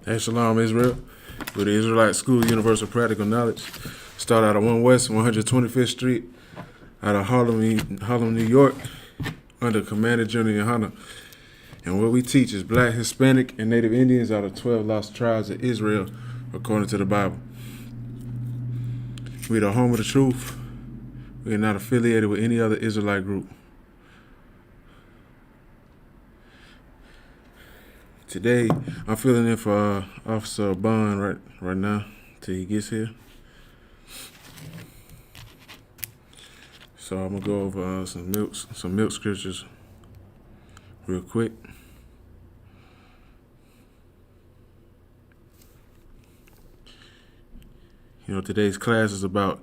Hey, Shalom, Israel. With the Israelite School Universal Practical Knowledge. Start out of 1 West, 125th Street, out of Harlem, New York, under Commander General YAHANNA. And what we teach is Black, Hispanic, and Native Indians out of 12 lost tribes of Israel, according to the Bible. We the home of the truth. We are not affiliated with any other Israelite group. Today, I'm filling in for Officer Bond right now till he gets here. So I'm gonna go over some milk scriptures real quick. Today's class is about,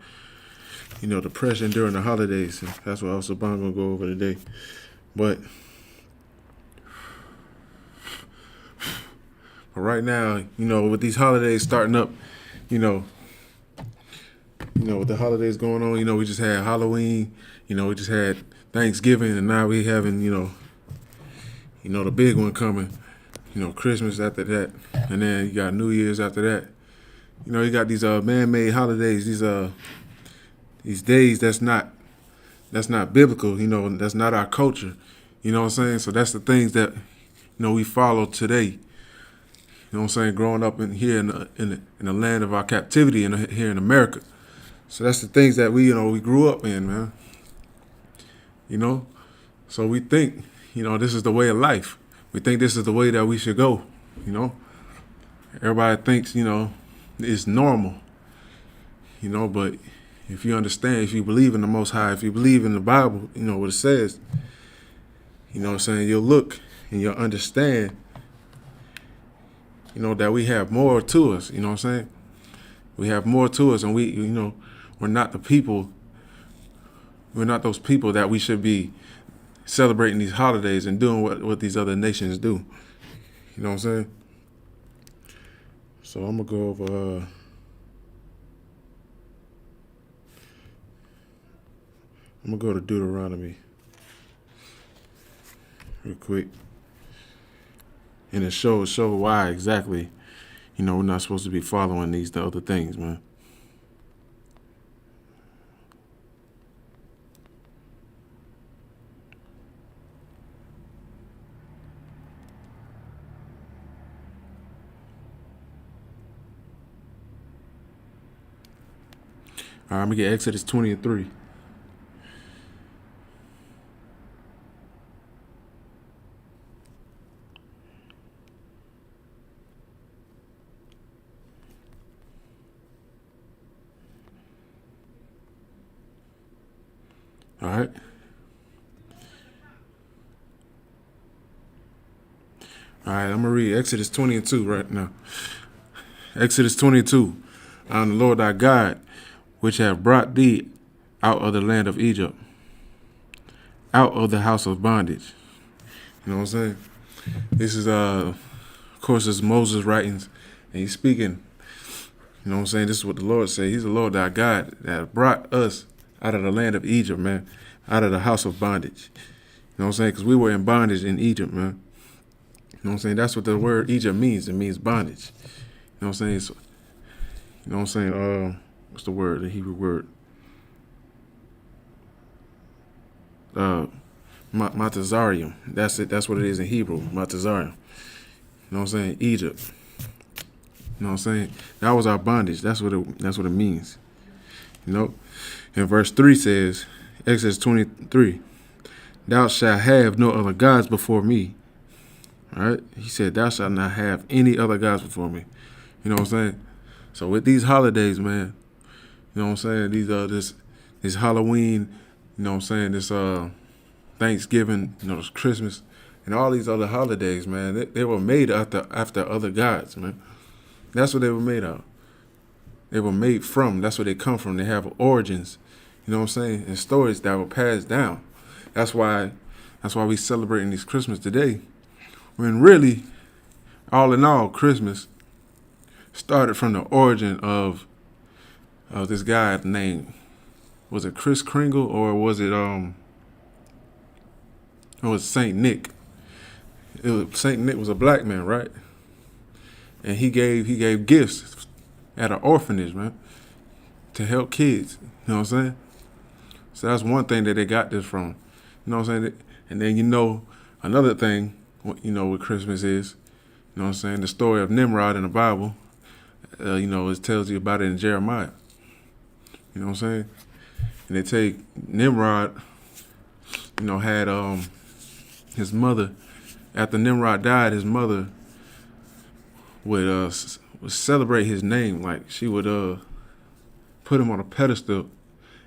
depression during the holidays. And that's what Officer Bond gonna go over today. But right now, with these holidays starting up, with the holidays going on, we just had Halloween, we just had Thanksgiving, and now we having, the big one coming, Christmas after that, and then you got New Year's after that. You got these man-made holidays, these days that's not biblical, that's not our culture, you know what I'm saying? So that's the things that, we follow today. You know what I'm saying? Growing up here in the land of our captivity here in America. So that's the things that we grew up in, man. So we think, this is the way of life. We think this is the way that we should go, Everybody thinks, it's normal, but if you understand, if you believe in the Most High, if you believe in the Bible, what it says, you'll look and you'll understand that we have more to us, We have more to us, and we're not the people, we're not those people that we should be celebrating these holidays and doing what these other nations do. You know what I'm saying? So I'm going to go over, I'm going to go to Deuteronomy real quick. And it show why exactly, we're not supposed to be following the other things, man. All right, I'm going to get Exodus 20:3. All right. All right, I'm going to read Exodus 20:2 right now. Exodus 22. I am the Lord thy God, which have brought thee out of the land of Egypt, out of the house of bondage. You know what I'm saying? This is, of course, it's Moses' writings, and he's speaking. You know what I'm saying? This is what the Lord said. He's the Lord thy God that brought us out of the land of Egypt, man, out of the house of bondage. You know what I'm saying? Because we were in bondage in Egypt, man. You know what I'm saying? That's what the word Egypt means. It means bondage. You know what I'm saying? So, you know what I'm saying? What's the word? The Hebrew word? Matazarium. That's it. That's what it is in Hebrew. Matazarium. You know what I'm saying? Egypt. You know what I'm saying? That was our bondage. That's what it means. And verse 3 says, Exodus 23, thou shalt have no other gods before me. All right? He said, thou shalt not have any other gods before me. You know what I'm saying? So with these holidays, man, you know what I'm saying? This Halloween, you know what I'm saying? This Thanksgiving, this Christmas, and all these other holidays, man, they were made after other gods, man. That's what they were made of. They were made from. That's where they come from. They have origins, you know what I'm saying? And stories that were passed down. That's why we celebrating this Christmas today. When really, all in all, Christmas started from the origin of this guy named, was it Kris Kringle, or was it Saint Nick? Saint Nick was a black man, right? and he gave gifts at an orphanage, man, to help kids. You know what I'm saying? So that's one thing that they got this from. You know what I'm saying? And then another thing, what Christmas is. You know what I'm saying? The story of Nimrod in the Bible. It tells you about it in Jeremiah. You know what I'm saying? And they take Nimrod. Had his mother. After Nimrod died, his mother would celebrate his name. Like she would put him on a pedestal,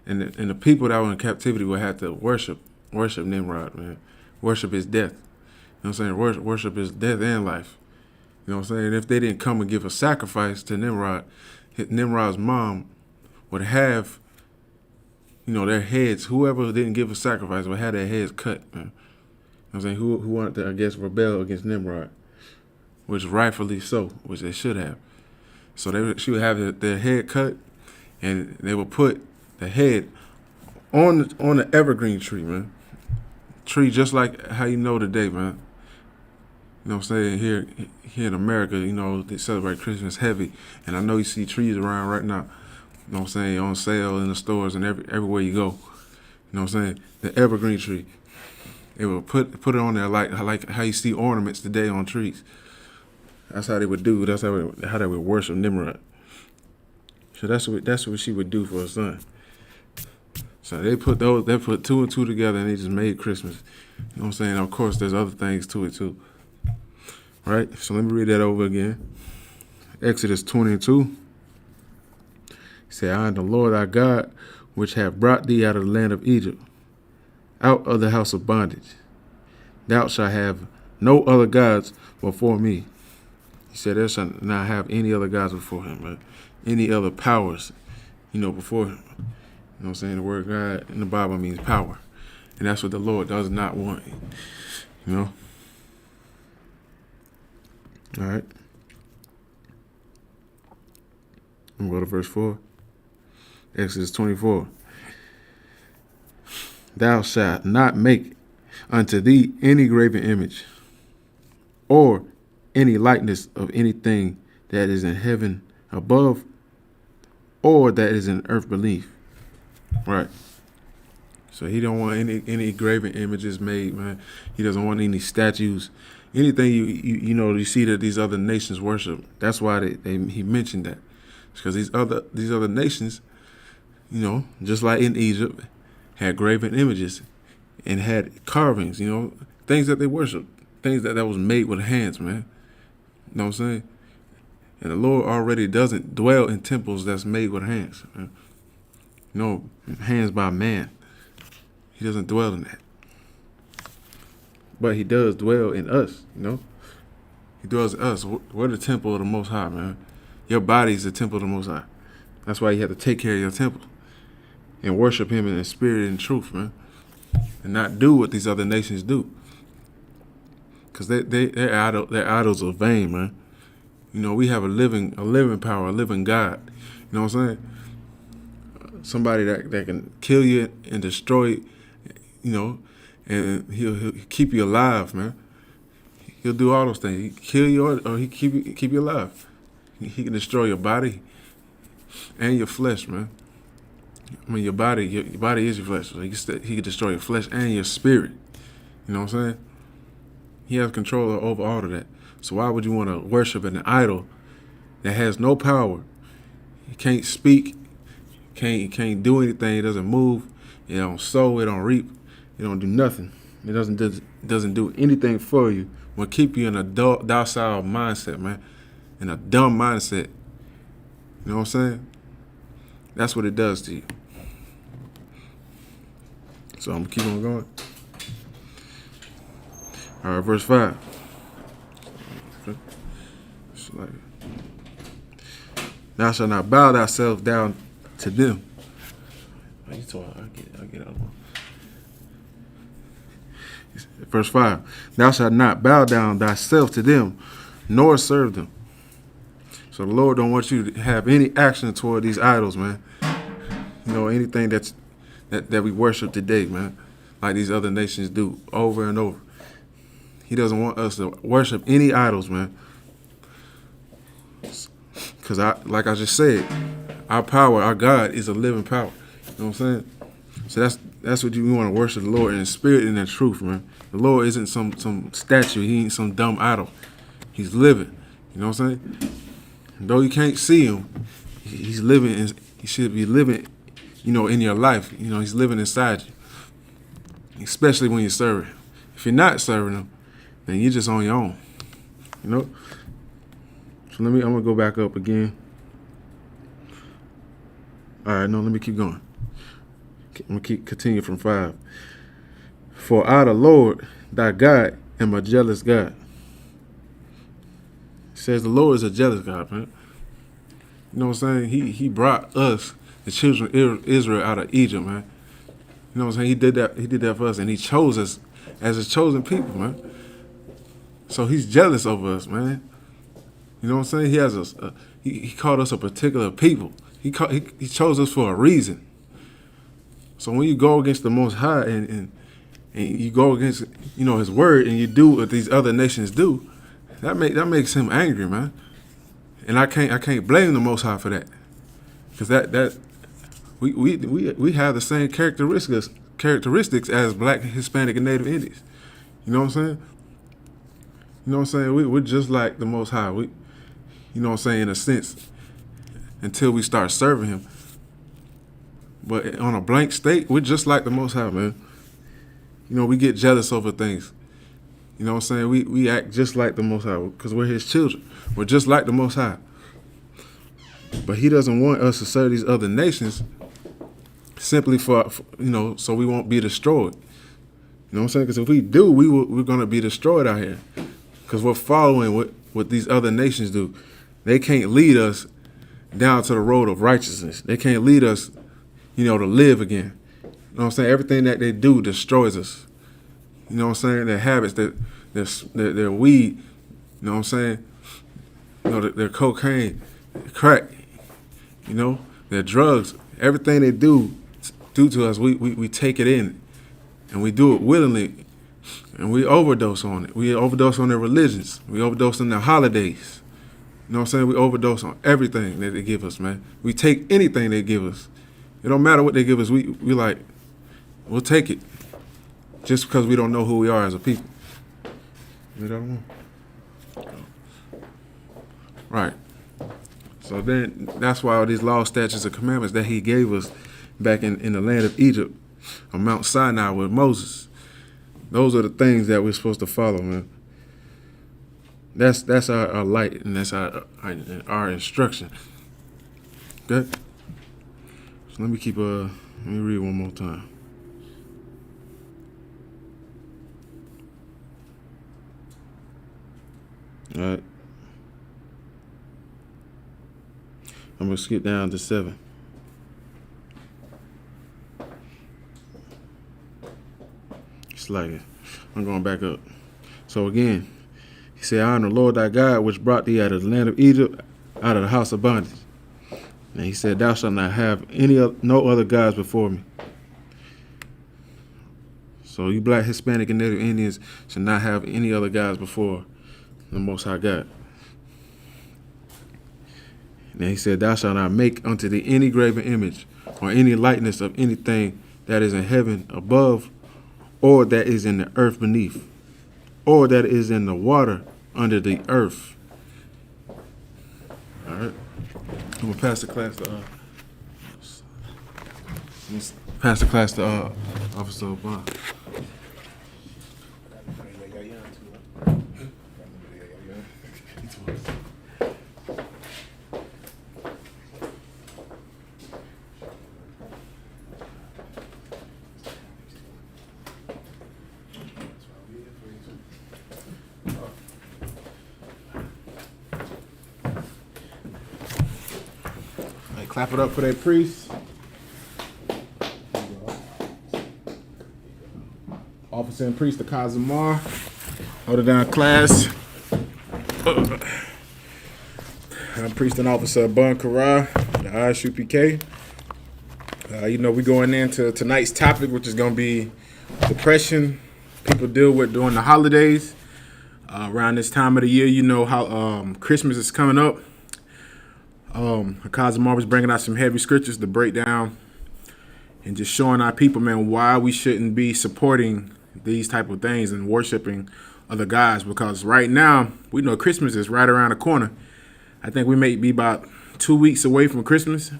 and the people that were in captivity would have to worship Nimrod, man, worship his death. You know what I'm saying? Worship his death and life. You know what I'm saying? If they didn't come and give a sacrifice to Nimrod, Nimrod's mom would have, their heads. Whoever didn't give a sacrifice would have their heads cut, man. You know what I'm saying? Who wanted to, I guess, rebel against Nimrod, which rightfully so, which they should have. So she would have their head cut, and they would put the head on the evergreen tree, man. Tree just like how today, man. You know what I'm saying? Here in America, they celebrate Christmas heavy. And I know you see trees around right now, you know what I'm saying, on sale in the stores and everywhere you go. You know what I'm saying? The evergreen tree. They would put it on there like how you see ornaments today on trees. That's how they would do. That's how they would worship Nimrod. So that's what she would do for her son. So they put two and two together and they just made Christmas. You know what I'm saying? Of course, there's other things to it too. Right? So let me read that over again. Exodus 20:2. He said, I am the Lord thy God, which have brought thee out of the land of Egypt, out of the house of bondage. Thou shalt have no other gods before me. He said, thou shalt not have any other gods before him, right? Any other powers, before him. You know what I'm saying? The word God in the Bible means power. And that's what the Lord does not want. All right. I'm going to go to verse 4. Exodus 24. Thou shalt not make unto thee any graven image, or any likeness of anything that is in heaven above, or that is in earth beneath. Right. So he don't want any graven images made, man. He doesn't want any statues. Anything you see that these other nations worship. That's why he mentioned that. Because these other nations, just like in Egypt, had graven images and had carvings, things that they worship, things that was made with hands, man. You know what I'm saying? And the Lord already doesn't dwell in temples that's made with hands. Man. Hands by man. He doesn't dwell in that. But he does dwell in us, He dwells in us. We're the temple of the Most High, man. Your body is the temple of the Most High. That's why you have to take care of your temple and worship him in the spirit and truth, man. And not do what these other nations do. Because their idols are vain, man. We have a living power, a living God. You know what I'm saying? Somebody that can kill you and destroy, and he'll keep you alive, man. He'll do all those things. He kill you or he keep you alive. He can destroy your body and your flesh, man. I mean, your body is your flesh. So he can destroy your flesh and your spirit. You know what I'm saying? He has control over all of that. So why would you want to worship an idol that has no power? It can't speak, can't do anything. It doesn't move. It don't sow. It don't reap. It don't do nothing. It doesn't do anything for you. Will keep you in a docile mindset, man, in a dumb mindset. You know what I'm saying? That's what it does to you. So I'm gonna keep on going. All right, verse 5. Thou shalt not bow thyself down to them. I'll get out of one. Verse 5. Thou shalt not bow down thyself to them, nor serve them. So the Lord don't want you to have any action toward these idols, man. Anything that we worship today, man, like these other nations do over and over. He doesn't want us to worship any idols, man. Because like I just said, our power, our God is a living power. You know what I'm saying? So that's what you want to worship the Lord in spirit and in truth, man. The Lord isn't some statue. He ain't some dumb idol. He's living. You know what I'm saying? Though you can't see him, he's living. He should be living, in your life. He's living inside you, especially when you're serving. If you're not serving him, then you're just on your own. So I'm gonna go back up again. All right, no, let me keep going. I'm gonna continue from 5. For I, the Lord, thy God, am a jealous God. It says the Lord is a jealous God, man. You know what I'm saying? He brought us, the children of Israel, out of Egypt, man. You know what I'm saying? He did that for us, and he chose us as his chosen people, man. So he's jealous over us, man. You know what I'm saying? He has us. He called us a particular people. He chose us for a reason. So when you go against the Most High and you go against His word and you do what these other nations do, that makes him angry, man. And I can't blame the Most High for that, because that we have the same characteristics as Black, Hispanic, and Native Indians. You know what I'm saying? You know what I'm saying? We're just like the Most High. You know what I'm saying, in a sense, until we start serving him. But on a blank state, we're just like the Most High, man. We get jealous over things. You know what I'm saying? We act just like the Most High because we're his children. We're just like the Most High. But he doesn't want us to serve these other nations simply for so we won't be destroyed. You know what I'm saying? Because if we do, we're going to be destroyed out here, because we're following what these other nations do. They can't lead us down to the road of righteousness. They can't lead us, to live again. You know what I'm saying? Everything that they do destroys us. You know what I'm saying? Their habits, their weed, you know what I'm saying? Their cocaine, crack, their drugs. Everything they do to us, we take it in, and we do it willingly, and we overdose on it. We overdose on their religions. We overdose on their holidays. You know what I'm saying? We overdose on everything that they give us, man. We take anything they give us. It don't matter what they give us. We'll take it, just because we don't know who we are as a people. Right. So then that's why all these laws, statutes, and commandments that he gave us back in the land of Egypt on Mount Sinai with Moses, those are the things that we're supposed to follow, man. That's our light, and that's our instruction. Okay? So let me read one more time. All right. I'm going to skip down to 7. It's like it. I'm going back up. So again, he said, I am the Lord thy God, which brought thee out of the land of Egypt, out of the house of bondage. And he said, thou shalt not have no other gods before me. So you Black, Hispanic, and Native Indians should not have any other gods before the Most High God. And he said, thou shalt not make unto thee any graven image or any likeness of anything that is in heaven above, or that is in the earth beneath, or that is in the water under the earth. All right. I'm going to pass the class to Officer Bond. Clap it up for that priest. Officer and priest of Kazimar. Hold it down, class. I'm priest and officer of Bun Kara, the I.S.U.P.K. We going into tonight's topic, which is going to be depression people deal with during the holidays. Around this time of the year, how Christmas is coming up. Kazimar was bringing out some heavy scriptures to break down and just showing our people, man, why we shouldn't be supporting these type of things and worshiping other gods. Because right now, we know Christmas is right around the corner. I think we may be about 2 weeks away from Christmas.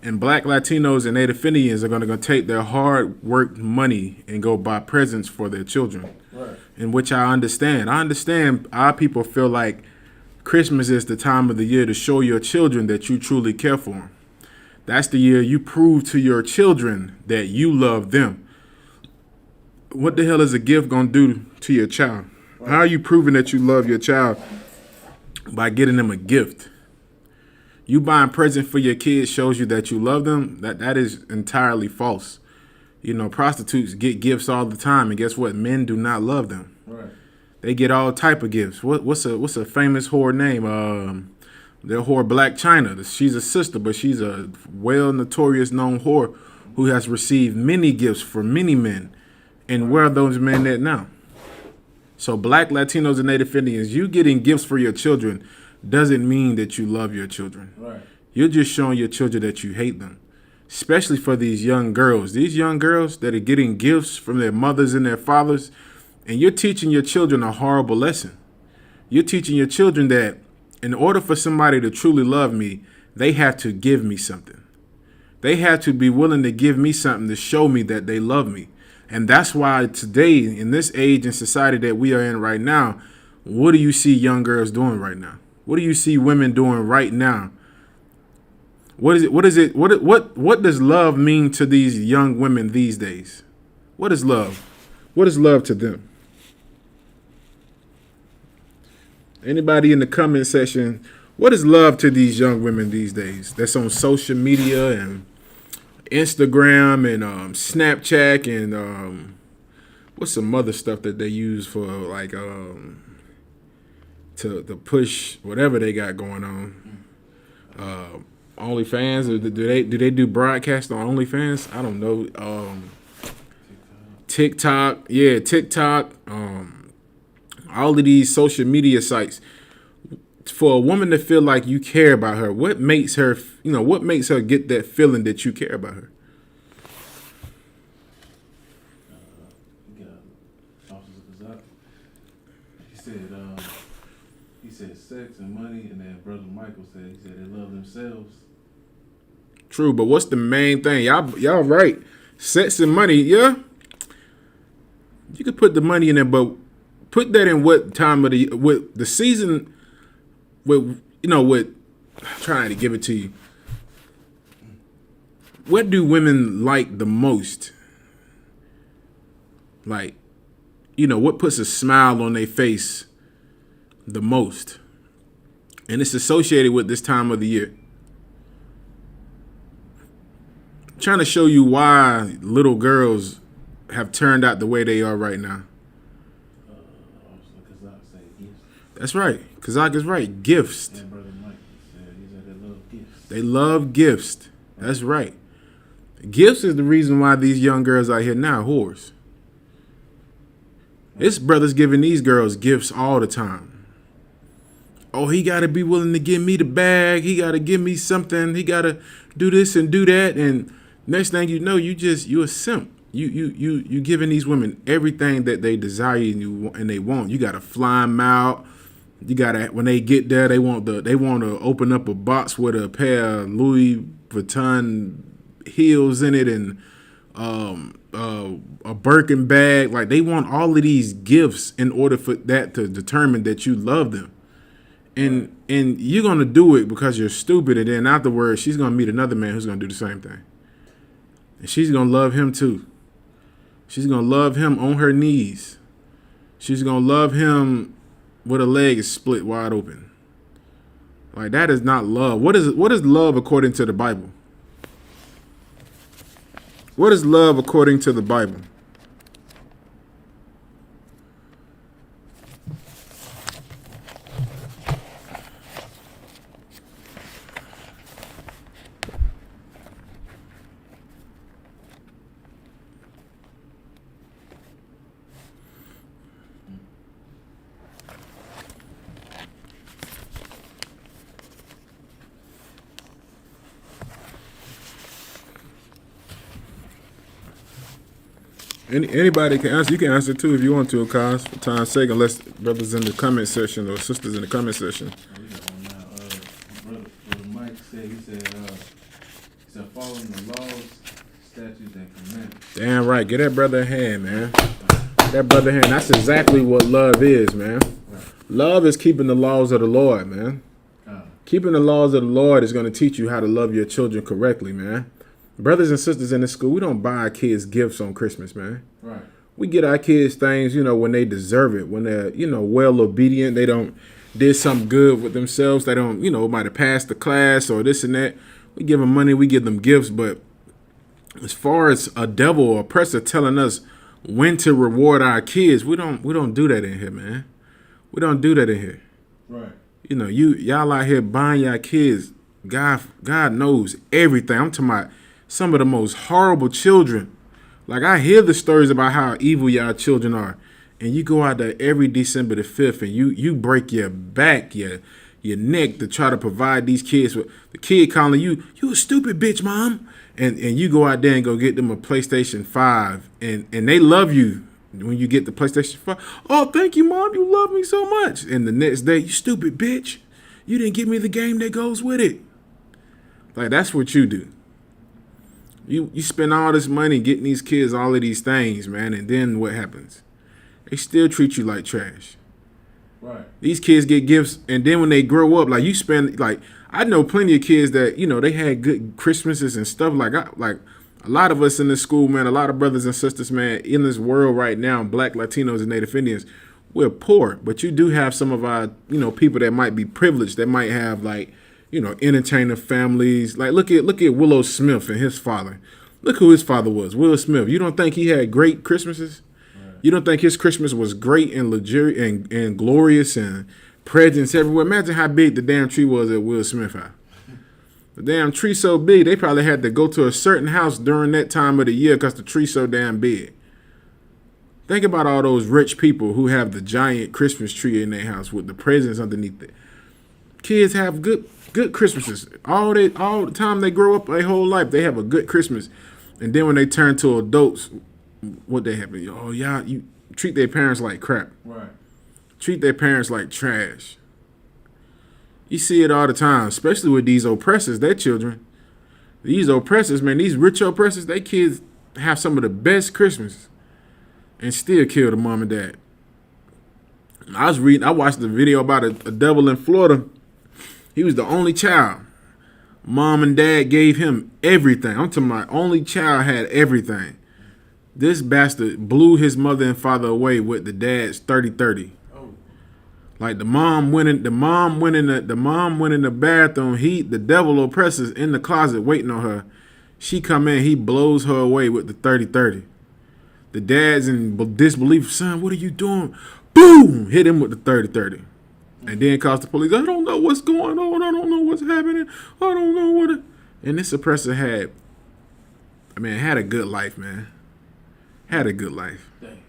And Black Latinos and Native Indians are going to take their hard work money and go buy presents for their children. Right. In which I understand. I understand our people feel like Christmas is the time of the year to show your children that you truly care for them. That's the year you prove to your children that you love them. What the hell is a gift going to do to your child? Right. How are you proving that you love your child? By getting them a gift. You buying present for your kids shows you that you love them. That is entirely false. You know, prostitutes get gifts all the time, and guess what? Men do not love them. Right. They get all type of gifts. What's a famous whore name? Their whore Black China. She's a sister, but she's a well notorious known whore who has received many gifts from many men. And where are those men at now? So Black Latinos and Native Indians, you getting gifts for your children doesn't mean that you love your children. Right. You're just showing your children that you hate them. Especially for these young girls. These young girls that are getting gifts from their mothers and their fathers. And you're teaching your children a horrible lesson. You're teaching your children that in order for somebody to truly love me, they have to give me something. They have to be willing to give me something to show me that they love me. And that's why today, in this age and society that we are in right now, what do you see young girls doing right now? What do you see women doing right now? What does love mean to these young women these days? What is love? What is love to them? Anybody in the comment section, what is love to these young women these days? That's on social media and Instagram and Snapchat and what's some other stuff that they use for like to push whatever they got going on. OnlyFans, or do they do broadcast on OnlyFans? I don't know. TikTok, yeah, TikTok. All of these social media sites. For a woman to feel like you care about her, what makes her get that feeling that you care about her? He said sex and money, and then Brother Michael said they love themselves. True, but what's the main thing? Y'all right. Sex and money, yeah. You could put the money in there, but put that in what time of the season, with trying to give it to you. What do women like the most? Like, what puts a smile on their face the most? And it's associated with this time of the year. I'm trying to show you why little girls have turned out the way they are right now. That's right. Kazak is right. Gifts. And Brother Mike said they love gifts. They love gifts. That's right. Gifts is the reason why these young girls out here now whores. This brother's giving these girls gifts all the time. Oh, he got to be willing to give me the bag. He got to give me something. He got to do this and do that. And next thing you know, you a simp. You giving these women everything that they desire and they want. You got to fly them out. You gotta, when they get there, they want to open up a box with a pair of Louis Vuitton heels in it and a Birkin bag. Like, they want all of these gifts in order for that to determine that you love them. And you're gonna do it because you're stupid, and then afterwards she's gonna meet another man who's gonna do the same thing. And she's gonna love him too. She's gonna love him on her knees. She's gonna love him with a leg is split wide open. Like, that is not love. What is love according to the Bible? What is love according to the Bible? Anybody can answer. You can answer too if you want to, cause for time's sake, unless brothers in the comment section or sisters in the comment section. Oh, we got one now. Brother Mike said, he said, following the laws, statutes, and commandments. Damn right. Get that brother a hand, man. That brother a hand. That's exactly what love is, man. Right. Love is keeping the laws of the Lord, man. Keeping the laws of the Lord is going to teach you how to love your children correctly, man. Brothers and sisters in the school, we don't buy our kids gifts on Christmas, man. Right. We get our kids things, when they deserve it, when they're, well obedient. They don't did something good with themselves. They don't, might have passed the class or this and that. We give them money, we give them gifts. But as far as a devil or oppressor telling us when to reward our kids, we don't do that in here, man. We don't do that in here. Right. Y'all out here buying y'all kids. God knows everything. I'm talking about some of the most horrible children. Like, I hear the stories about how evil y'all children are. And you go out there every December the 5th and you break your back, your neck to try to provide these kids with the kid calling you a stupid bitch, mom. And you go out there and go get them a PlayStation 5 and they love you when you get the PlayStation 5. Oh, thank you, mom. You love me so much. And the next day, you stupid bitch. You didn't give me the game that goes with it. Like, that's what you do. You spend all this money getting these kids all of these things, man, and then what happens? They still treat you like trash. Right. These kids get gifts, and then when they grow up, like, you spend, like, I know plenty of kids that, they had good Christmases and stuff. Like a lot of us in this school, man, a lot of brothers and sisters, man, in this world right now, Black, Latinos, and Native Indians, we're poor. But you do have some of our, people that might be privileged, that might have, like, entertainer families. Like, look at Willow Smith and his father. Look who his father was, Will Smith. You don't think he had great Christmases? Right. You don't think his Christmas was great and luxurious and glorious and presents everywhere? Imagine how big the damn tree was at Will Smith house. The damn tree so big, they probably had to go to a certain house during that time of the year because the tree's so damn big. Think about all those rich people who have the giant Christmas tree in their house with the presents underneath it. Kids have good Christmases. All the time they grow up, their whole life, they have a good Christmas. And then when they turn to adults, what they have? Oh, yeah, you treat their parents like crap. Right. Treat their parents like trash. You see it all the time, especially with these oppressors, their children. These oppressors, man, these rich oppressors, their kids have some of the best Christmases and still kill the mom and dad. I watched the video about a devil in Florida. He was the only child. Mom and dad gave him everything. I'm talking about only child had everything. This bastard blew his mother and father away with the dad's 30-30. Oh. Like the mom went in the bathroom. The devil oppressor's in the closet waiting on her. She come in, he blows her away with the 30-30. The dad's in disbelief. Son, what are you doing? Boom! Hit him with the 30-30. And then calls the police. I don't know what's going on. I don't know what's happening. I don't know what. And this oppressor had a good life, man. Had a good life. Dang.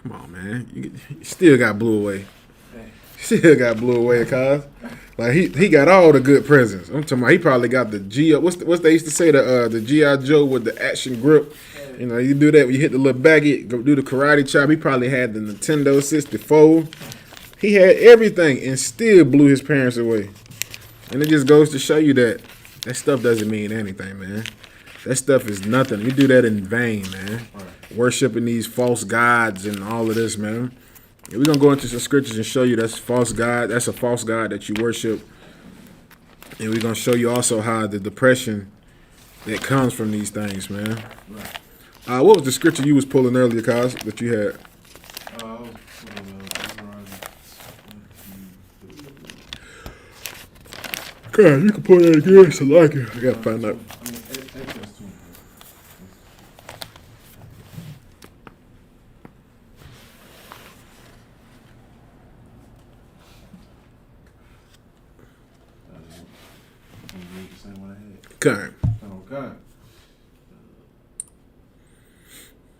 Come on, man. You still got blew away. Dang. Still got blew away, cuz. Like he got all the good presents. I'm talking about he probably got the G. What's they used to say, the G.I. Joe with the action grip. You do that when you hit the little baggie, go do the karate chop. He probably had the Nintendo 64. He had everything and still blew his parents away. And it just goes to show you that stuff doesn't mean anything, man. That stuff is nothing. You do that in vain, man. Right. Worshiping these false gods and all of this, man. And we're going to go into some scriptures and show you that's false god. That's a false god that you worship. And we're going to show you also how the depression that comes from these things, man. Right. What was the scripture you was pulling earlier, Kaz, that you had? God, you can pull that again. It's a like it. I gotta find out. Okay. Oh God.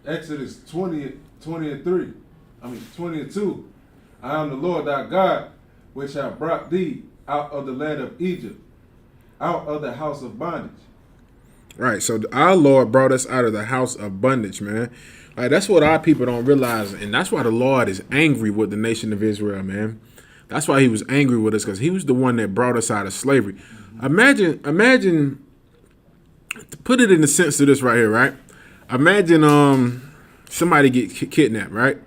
Exodus 20:3. 20:2. I am the Lord thy God, which have brought thee out of the land of Egypt, out of the house of bondage. Right. So our Lord brought us out of the house of bondage, man. Like that's what our people don't realize, and that's why the Lord is angry with the nation of Israel, man. That's why he was angry with us, because he was the one that brought us out of slavery. Imagine, to put it in the sense of this right here, right? Imagine somebody get kidnapped, right?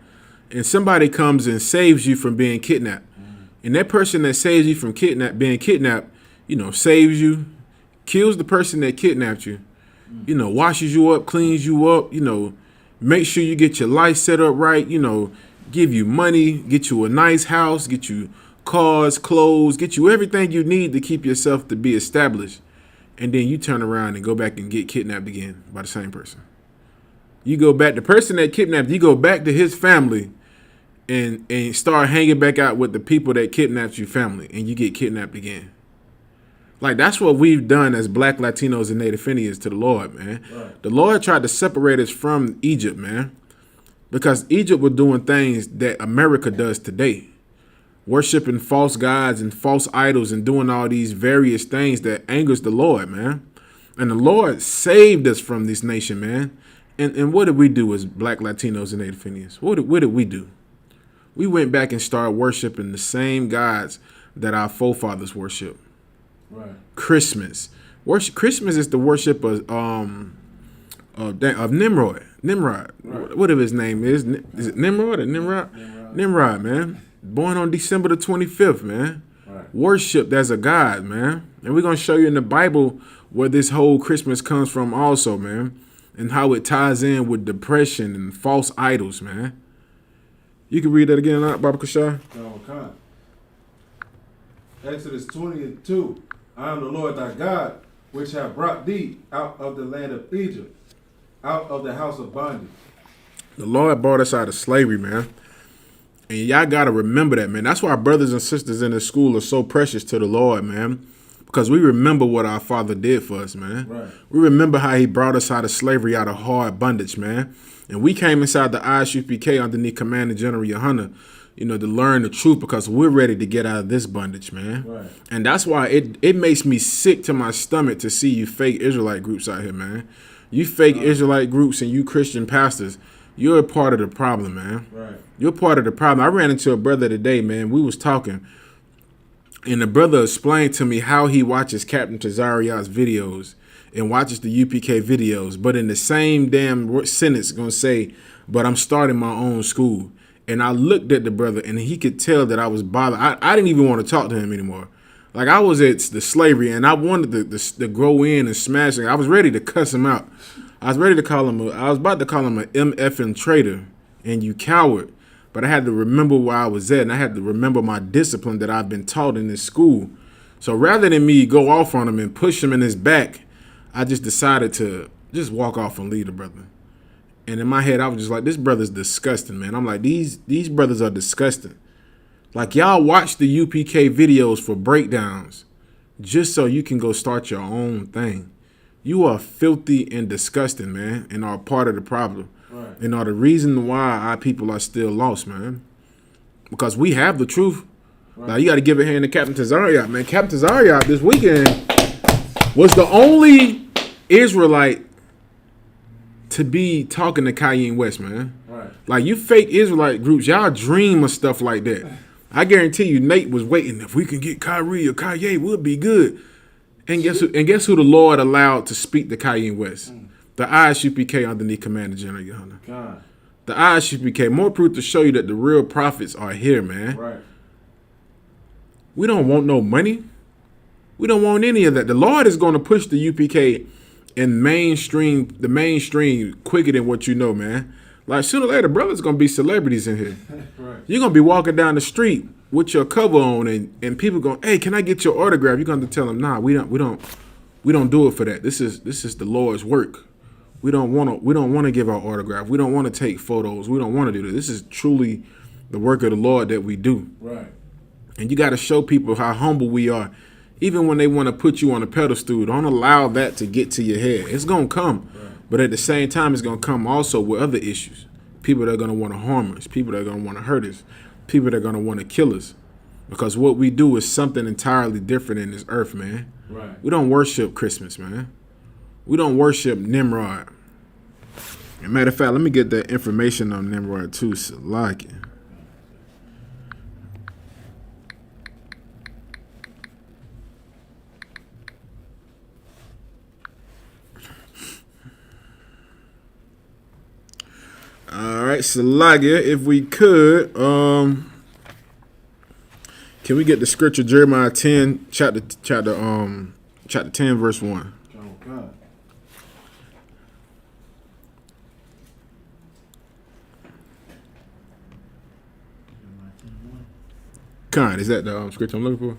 And somebody comes and saves you from being kidnapped. And that person that saves you from being kidnapped, saves you, kills the person that kidnapped you, washes you up, cleans you up, make sure you get your life set up right, give you money, get you a nice house, get you cars, clothes, get you everything you need to keep yourself to be established. And then you turn around and go back and get kidnapped again by the same person. You go back, the person that kidnapped you, go back to his family and start hanging back out with the people that kidnapped your family, and you get kidnapped again. Like, that's what we've done as Black, Latinos, and Native Indians to the Lord, man. Right. The Lord tried to separate us from Egypt, man, because Egypt was doing things that America does today, worshiping false gods and false idols and doing all these various things that angers the Lord, man. And the Lord saved us from this nation, man. And what did we do as Black, Latinos, and Native Indians? What did we do? We went back and started worshiping the same gods that our forefathers worshiped. Right. Christmas. Christmas is the worship of Nimrod. Right. Whatever his name is. Is it Nimrod or Nimrod? Nimrod, man. Born on December the 25th, man. Right. Worshipped as a god, man. And we're going to show you in the Bible where this whole Christmas comes from also, man. And how it ties in with depression and false idols, man. You can read that again, Baba Kashar. Okay. Exodus 20:2. I am the Lord thy God, which have brought thee out of the land of Egypt, out of the house of bondage. The Lord brought us out of slavery, man. And y'all got to remember that, man. That's why our brothers and sisters in this school are so precious to the Lord, man. Because we remember what our Father did for us, man. Right. We remember how he brought us out of slavery, out of hard bondage, man. And we came inside the I.S.U.P.K underneath Commanding General YAHANNA, to learn the truth, because we're ready to get out of this bondage, man. Right. And that's why it makes me sick to my stomach to see you fake Israelite groups out here, man. You fake Israelite groups and you Christian pastors, you're a part of the problem, man. Right. You're part of the problem. I ran into a brother today, man. We was talking, and the brother explained to me how he watches Captain Tazariot's videos and watches the UPK videos, but in the same damn sentence gonna say, but I'm starting my own school. And I looked at the brother, and he could tell that I was bothered. I didn't even want to talk to him anymore. Like, I was at the slavery, and I wanted to grow in and smash it. I was ready to cuss him out. I was about to call him an MFing traitor and you coward. But I had to remember where I was at, and I had to remember my discipline that I've been taught in this school. So rather than me go off on him and push him in his back, I just decided to just walk off and leave the brother. And in my head, I was just like, this brother's disgusting, man. I'm like, these brothers are disgusting. Like, y'all watch the UPK videos for breakdowns just so you can go start your own thing. You are filthy and disgusting, man, and are part of the problem. Right. And are the reason why our people are still lost, man. Because we have the truth. Right. Now, you got to give a hand to Captain Tazariot, man. Captain Tazariot this weekend was the only Israelite to be talking to Kanye West, man. Right. Like, you fake Israelite groups, y'all dream of stuff like that. I guarantee you Nate was waiting. If we can get Kyrie or Kanye, we'll be good. And guess who the Lord allowed to speak to Kanye West? The I.S.U.P.K underneath Commander General YAHANNA. God. The I.S.U.P.K, more proof to show you that the real prophets are here, man. Right. We don't want no money. We don't want any of that. The Lord is going to push the UPK in the mainstream quicker than what you know, man. Like, sooner or later, brothers going to be celebrities in here. Right. You're going to be walking down the street with your cover on, and people going, hey, can I get your autograph? You're going to tell them, nah, we don't do it for that. This is the Lord's work. We don't want to give our autograph. We don't want to take photos. We don't want to do that. This is truly the work of the Lord that we do. Right. And you got to show people how humble we are. Even when they want to put you on a pedestal, don't allow that to get to your head. It's going to come. Right. But at the same time, it's going to come also with other issues. People that are going to want to harm us. People that are going to want to hurt us. People that are going to want to kill us. Because what we do is something entirely different in this earth, man. Right. We don't worship Christmas, man. We don't worship Nimrod. As a matter of fact, let me get that information on Nimrod too. Salaki. All right, Salagia, if we could, can we get the scripture Jeremiah 10, chapter 10, verse 1? Oh, God. Con, is that the scripture I'm looking for?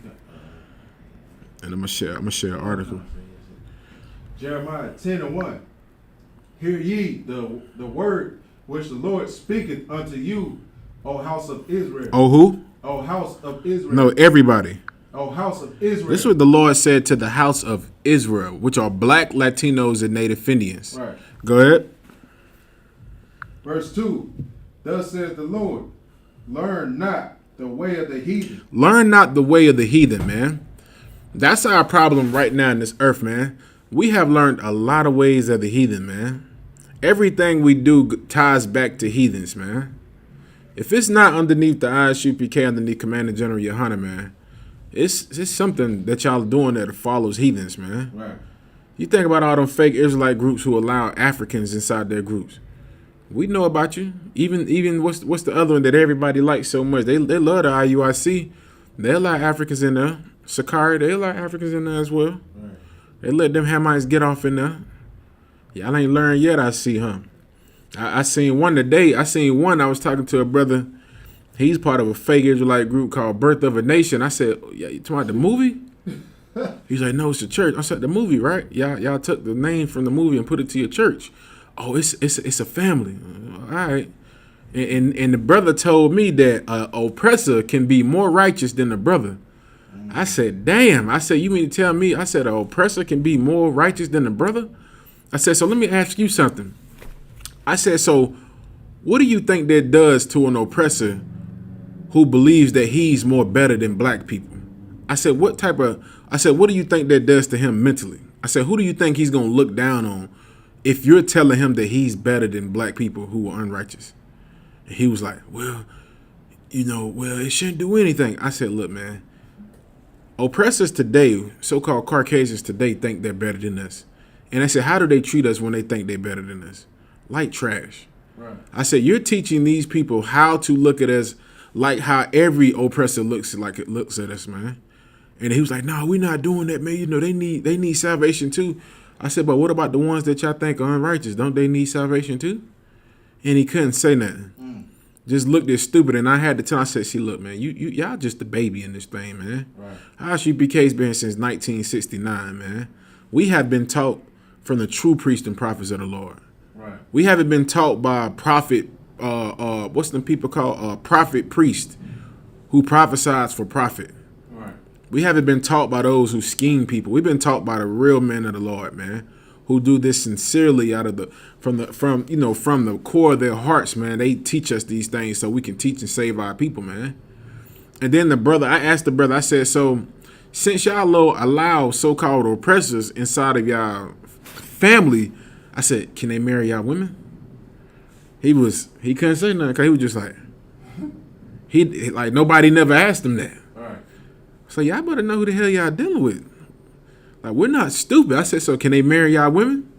And I'm gonna share an article. Jeremiah 10:1. Hear ye the word which the Lord speaketh unto you, O house of Israel. Oh, who? O house of Israel. No, everybody. O house of Israel. This is what the Lord said to the house of Israel, which are black, Latinos, and Native Indians. Right. Go ahead. Verse 2. Thus says the Lord, learn not the way of the heathen. Learn not the way of the heathen, man. That's our problem right now in this earth, man. We have learned a lot of ways of the heathen, man. Everything we do ties back to heathens, man. If it's not underneath the I.S.U.P.K, underneath Commander General YAHANNA, man, it's something that y'all doing that follows heathens, man. Right. You think about all them fake Israelite groups who allow Africans inside their groups. We know about you. Even what's the other one that everybody likes so much? They love the IUIC. They allow Africans in there. SKYPE, they allow Africans in there as well. Right. They let them Hamites get off in there. Y'all ain't learned yet, I see, huh? I seen one today. I was talking to a brother. He's part of a fake Israelite group called Birth of a Nation. I said, yeah, you talking about the movie? He's like, no, it's the church. I said, the movie, right? Y'all took the name from the movie and put it to your church. Oh, it's a family. All right. And the brother told me that an oppressor can be more righteous than a brother. I said, damn. I said, you mean to tell me? I said, an oppressor can be more righteous than a brother? I said, so let me ask you something. I said, so what do you think that does to an oppressor who believes that he's more better than black people? I said, what do you think that does to him mentally? I said, who do you think he's going to look down on if you're telling him that he's better than black people who are unrighteous? And he was like, well, it shouldn't do anything. I said, look, man, oppressors today, so-called Caucasians today, think they're better than us. And I said, how do they treat us when they think they're better than us? Like trash. Right. I said, you're teaching these people how to look at us like how every oppressor looks at us, man. And he was like, no, we're not doing that, man. They need salvation too. I said, but what about the ones that y'all think are unrighteous? Don't they need salvation too? And he couldn't say nothing. Just looked at stupid. And I had to tell him, I said, see, look, man, y'all just a baby in this thing, man. Right. I.S.U.P.K's been since 1969, man. We have been taught from the true priests and prophets of the Lord. Right. We haven't been taught by a prophet, what's them people called? Prophet priest who prophesies for profit. Right. We haven't been taught by those who scheme people. We've been taught by the real men of the Lord, man, who do this sincerely out of from the core of their hearts, man. They teach us these things so we can teach and save our people, man. And then I asked the brother, I said, so since y'all allow so-called oppressors inside of y'all family, I said, can they marry y'all women? He couldn't say nothing because he was just like, nobody never asked him that. All right. So y'all better know who the hell y'all dealing with. Like, we're not stupid. I said, so can they marry y'all women?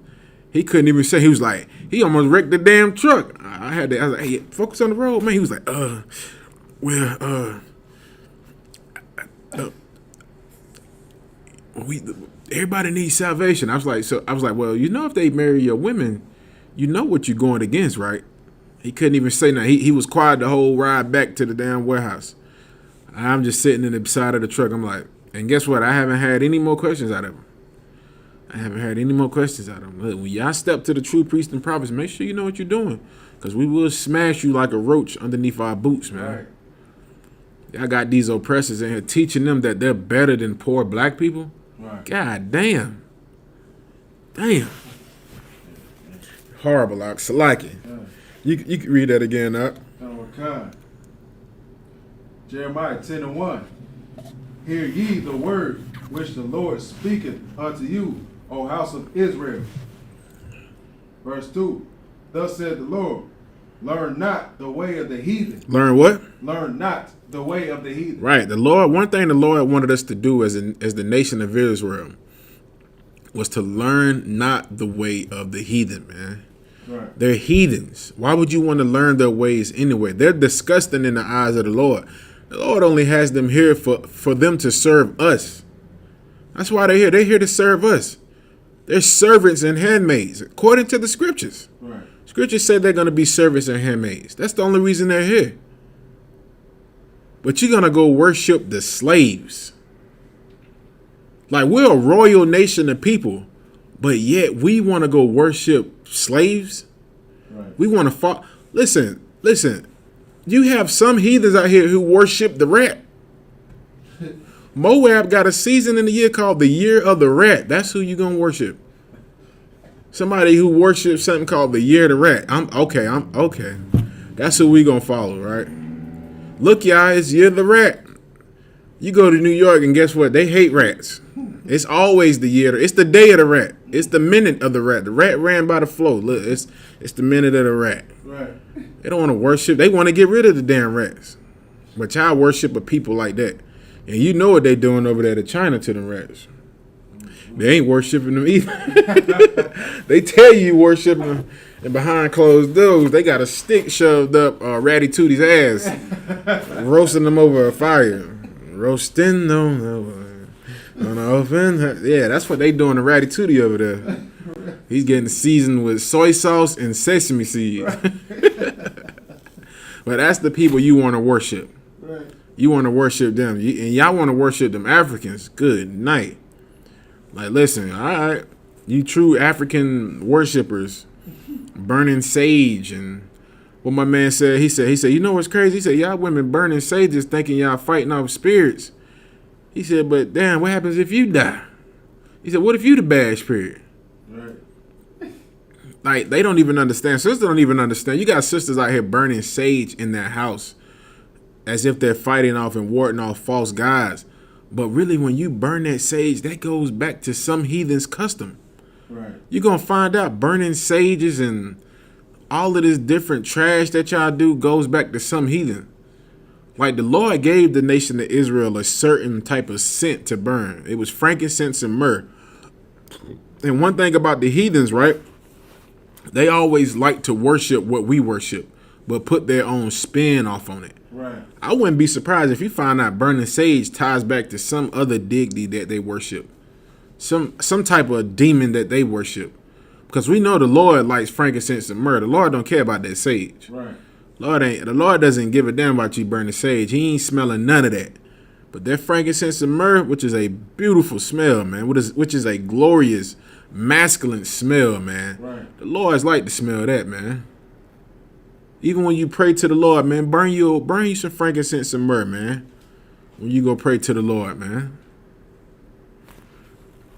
He couldn't even say. He was like, he almost wrecked the damn truck. I was like, hey, focus on the road, man. He was like, everybody needs salvation. I was like, well, if they marry your women, you know what you're going against, right? He couldn't even say nothing. He was quiet the whole ride back to the damn warehouse. I'm just sitting in the side of the truck. I'm like, and guess what? I haven't had any more questions out of him. When y'all step to the true priests and prophets, make sure you know what you're doing, because we will smash you like a roach underneath our boots, man. Right. Y'all got these oppressors in here teaching them that they're better than poor black people. Right. God damn. Horrible, Salaki. You can read that again, Jeremiah 10:1. Hear ye the word which the Lord speaketh unto you, O house of Israel. Verse 2. Thus said the Lord, learn not the way of the heathen. Learn what? Learn not the way of the heathen. Right. The Lord, one thing the Lord wanted us to do as the nation of Israel was to learn not the way of the heathen, man. Right. They're heathens. Why would you want to learn their ways anyway? They're disgusting in the eyes of the Lord. The Lord only has them here for them to serve us. That's why they're here. They're here to serve us. They're servants and handmaids, according to the scriptures. Right. Scriptures say they're going to be servants and handmaids. That's the only reason they're here. But you're going to go worship the slaves. Like, we're a royal nation of people, but yet we want to go worship slaves. Right. We want to fall. Listen. You have some heathens out here who worship the rat. Moab got a season in the year called the Year of the Rat. That's who you gonna worship. Somebody who worships something called the Year of the Rat. I'm okay. That's who we gonna follow, right? Look, y'all, it's Year of the Rat. You go to New York and guess what? They hate rats. It's always the year. It's the day of the rat. It's the minute of the rat. The rat ran by the flow. Look, it's the minute of the rat. Right. They don't want to worship. They want to get rid of the damn rats. But y'all worship a people like that. And you know what they doing over there to China to the rats. They ain't worshiping them either. They tell you worshiping them, and behind closed doors, they got a stick shoved up Ratty Tootie's ass, roasting them over a fire. Roasting them over. Yeah, that's what they doing to Ratty Tootie over there. He's getting seasoned with soy sauce and sesame seeds. But that's the people you want to worship. Right. You want to worship them. And y'all want to worship them Africans. Good night. Like, listen, all right. You true African worshipers, burning sage. And what my man said, he said, you know what's crazy? He said, y'all women burning sages thinking y'all fighting off spirits. He said, but damn, what happens if you die? He said, what if you the bad spirit? Right. Like, they don't even understand. Sisters don't even understand. You got sisters out here burning sage in their house as if they're fighting off and warding off false gods. But really, when you burn that sage, that goes back to some heathen's custom. Right. You're going to find out burning sages and all of this different trash that y'all do goes back to some heathen. Like, the Lord gave the nation of Israel a certain type of scent to burn. It was frankincense and myrrh. And one thing about the heathens, right? They always like to worship what we worship, but put their own spin off on it. Right. I wouldn't be surprised if you find out burning sage ties back to some other deity that they worship. Some type of demon that they worship. Because we know the Lord likes frankincense and myrrh. The Lord don't care about that sage. Right. The Lord doesn't give a damn about you burning sage. He ain't smelling none of that. But that frankincense and myrrh, which is a beautiful smell, man, which is a glorious masculine smell, man. Right. The Lord's like to smell that, man. Even when you pray to the Lord, man, burn you some frankincense and myrrh, man. When you go pray to the Lord, man.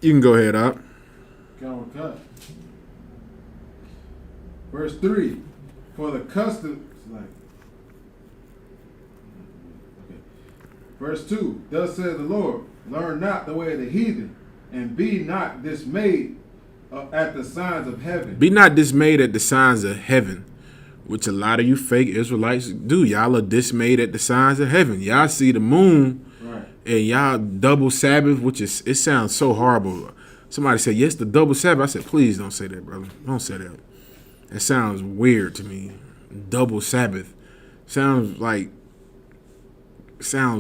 You can go ahead, up. Cut. Verse 3. For the custom. Verse 2. Thus says the Lord, learn not the way of the heathen, and be not dismayed at the signs of heaven. Be not dismayed at the signs of heaven, which a lot of you fake Israelites do. Y'all are dismayed at the signs of heaven. Y'all see the moon, right, and y'all double Sabbath, it sounds so horrible. Somebody said, yes, the double Sabbath. I said, please don't say that, brother. Don't say that. It sounds weird to me. Double Sabbath. Sounds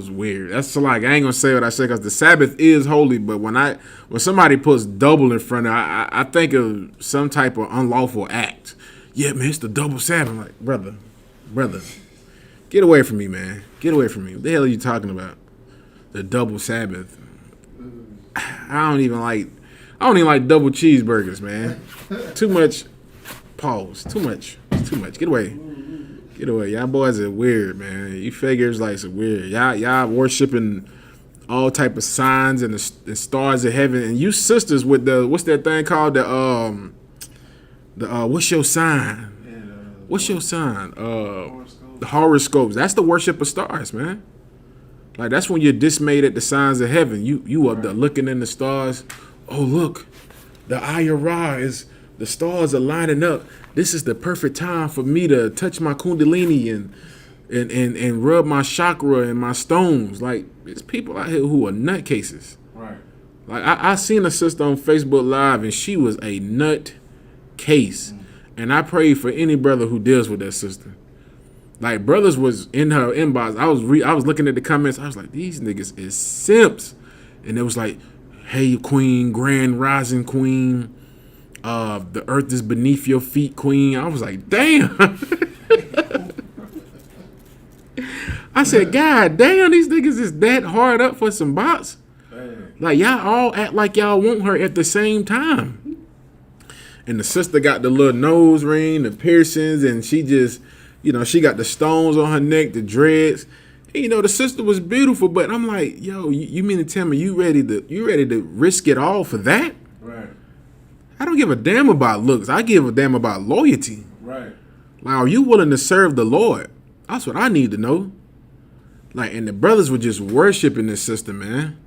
weird. That's like, I ain't gonna say what I say because the Sabbath is holy, but when somebody puts double in front of it, I think of some type of unlawful act. Yeah, man, it's the double Sabbath. I'm like, brother, get away from me, man. Get away from me. What the hell are you talking about? The double Sabbath. I don't even like double cheeseburgers, man. Too much. Pause. Too much. It's too much. Get away. Get away. Y'all boys are weird, man. You figures like some weird. Y'all worshiping all type of signs and the stars of heaven. And you sisters with what's that thing called? What's your sign? What's your sign? The horoscopes. That's the worship of stars, man. Like, that's when you're dismayed at the signs of heaven. You up there looking in the stars. Oh, look. the Ayara is the stars are lining up. This is the perfect time for me to touch my kundalini and rub my chakra and my stones. Like, there's people out here who are nutcases. Right. Like, I seen a sister on Facebook Live, and she was a nut case. And I prayed for any brother who deals with that sister. Like, brothers was in her inbox. I was looking at the comments. I was like, these niggas is simps. And it was like, hey, queen, grand rising queen. The earth is beneath your feet, queen. I was like, damn. I said, God damn, these niggas is that hard up for some bots. Like, y'all all act like y'all want her at the same time. And the sister got the little nose ring, the piercings, and she just, you know, she got the stones on her neck, the dreads. And, you know, the sister was beautiful, but I'm like, yo, you mean to tell me you ready to risk it all for that? Right. I don't give a damn about looks. I give a damn about loyalty. Right. Like, are you willing to serve the Lord? That's what I need to know. Like, and the brothers were just worshiping this sister, man.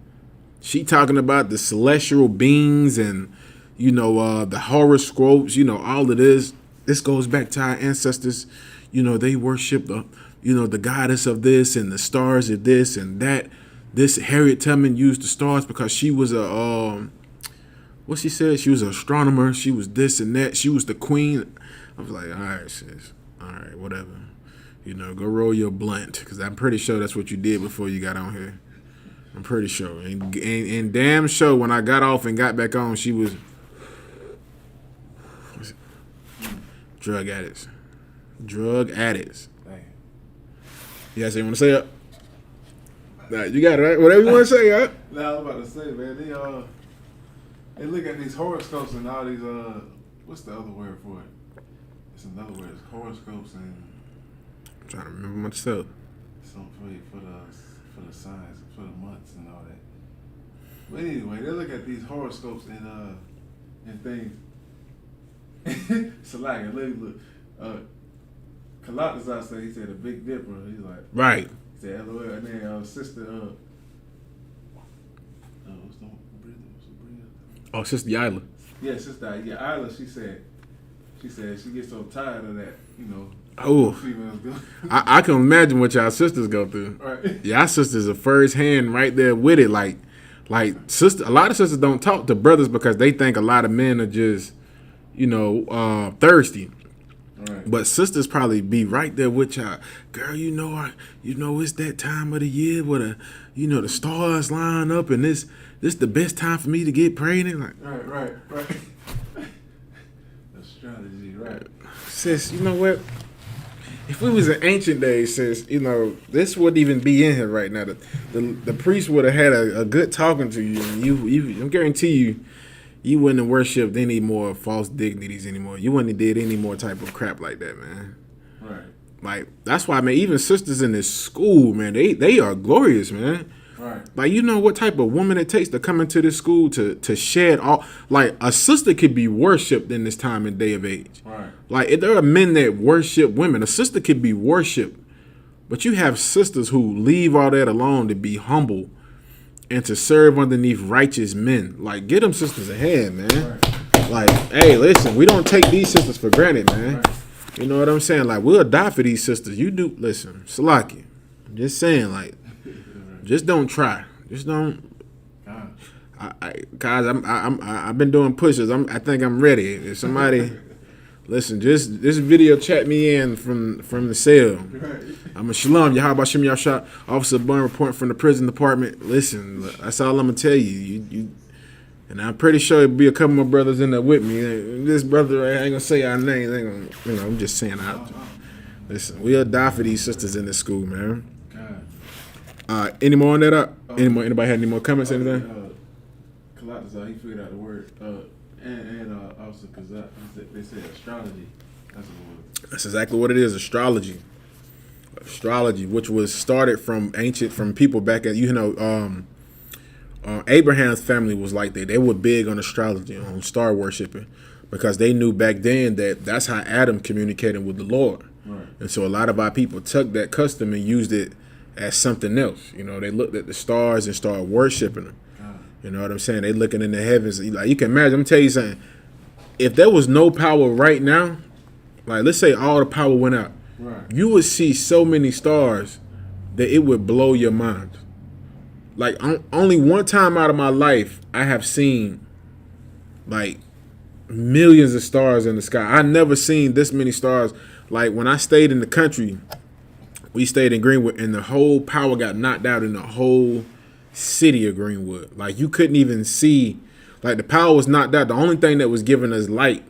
She talking about the celestial beings and, you know, the horoscopes, you know, all of this. This goes back to our ancestors. You know, they worship the, you know, the goddess of this and the stars of this and that. This Harriet Tubman used the stars because she was a, what she said? She was an astronomer. She was this and that. She was the queen. I was like, all right, sis. All right, whatever. You know, go roll your blunt, because I'm pretty sure that's what you did before you got on here. I'm pretty sure. And damn sure when I got off and got back on, she was drug addicts. Drug addicts. Damn. You guys want to say it? Nah, you got it, right? Whatever you want to say, right? Nah, I was about to say, man, they look at these horoscopes and all these, what's the other word for it? It's another word. It's horoscopes and I'm trying to remember myself. something for the signs, for the months and all that. But anyway, they look at these horoscopes and things. So like, look, Kalakazar said, he said a Big Dipper. He's like, Right. he said, LOL. And then sister, what's the Oh, Sister Isla. yeah, sister, yeah, Isla. She said she gets so tired of that, you know. Oh, Females go. I can imagine what y'all sisters go through. Right. Y'all sisters are first hand right there with it. Like sister, a lot of sisters don't talk to brothers because they think a lot of men are just, you know, thirsty. Right. But sisters probably be right there with y'all. Girl, you know, it's that time of the year where the stars line up and this the best time for me to get pregnant. Like, Right. Astrology, right. sis, you know what? If we was in ancient days, sis, you know, this wouldn't even be in here right now. The priest would have had a good talking to you, and I guarantee you wouldn't have worshipped any more false dignities anymore. You wouldn't have did any more type of crap like that, man. Right. Like, that's why, man, even sisters in this school, man, they are glorious, man. Right. Like, you know what type of woman it takes to come into this school to shed all, like, a sister could be worshipped in this time and day of age. Right. Like, if there are men that worship women, a sister could be worshipped, but you have sisters who leave all that alone to be humble and to serve underneath righteous men. Like, get them sisters ahead, man. Right. Like, hey, listen, we don't take these sisters for granted, man. Right. You know what I'm saying? Like, we'll die for these sisters. You do, listen, Salaki. I'm just saying, like, just don't try. Just don't. Guys, I've been doing pushes. I think I'm ready. If somebody, listen, just this video chat me in from the cell. Right. I'm a Shalom. Yahweh Shem Yahshua, Officer Bun reporting from the prison department. Listen, that's all I'm gonna tell you. You, and I'm pretty sure it'll be a couple more brothers in there with me. This brother, I ain't gonna say our names. I ain't gonna, I'm just saying out. Listen, we'll die for these sisters in this school, man. Any more on that up? Anybody had any more comments? Anything? Kalakazar, he figured out the word. And also Kazak, they said astrology. That's what it was. That's exactly what it is. Astrology, which was started from people back at Abraham's family was like that. They were big on astrology, on star worshiping, because they knew back then that that's how Adam communicated with the Lord. Right. And so a lot of our people took that custom and used it as something else. You know, they looked at the stars and started worshiping them. You know what I'm saying? They looking in the heavens. Like, you can imagine. I'm tell you something. If there was no power right now, like let's say all the power went out, Right. you would see so many stars that it would blow your mind. Like only one time out of my life I have seen like millions of stars in the sky. I never seen this many stars. Like when I stayed in the country, we stayed in Greenwood, and the whole power got knocked out in the whole city of Greenwood. Like you couldn't even see. Like the power was knocked out. The only thing that was giving us light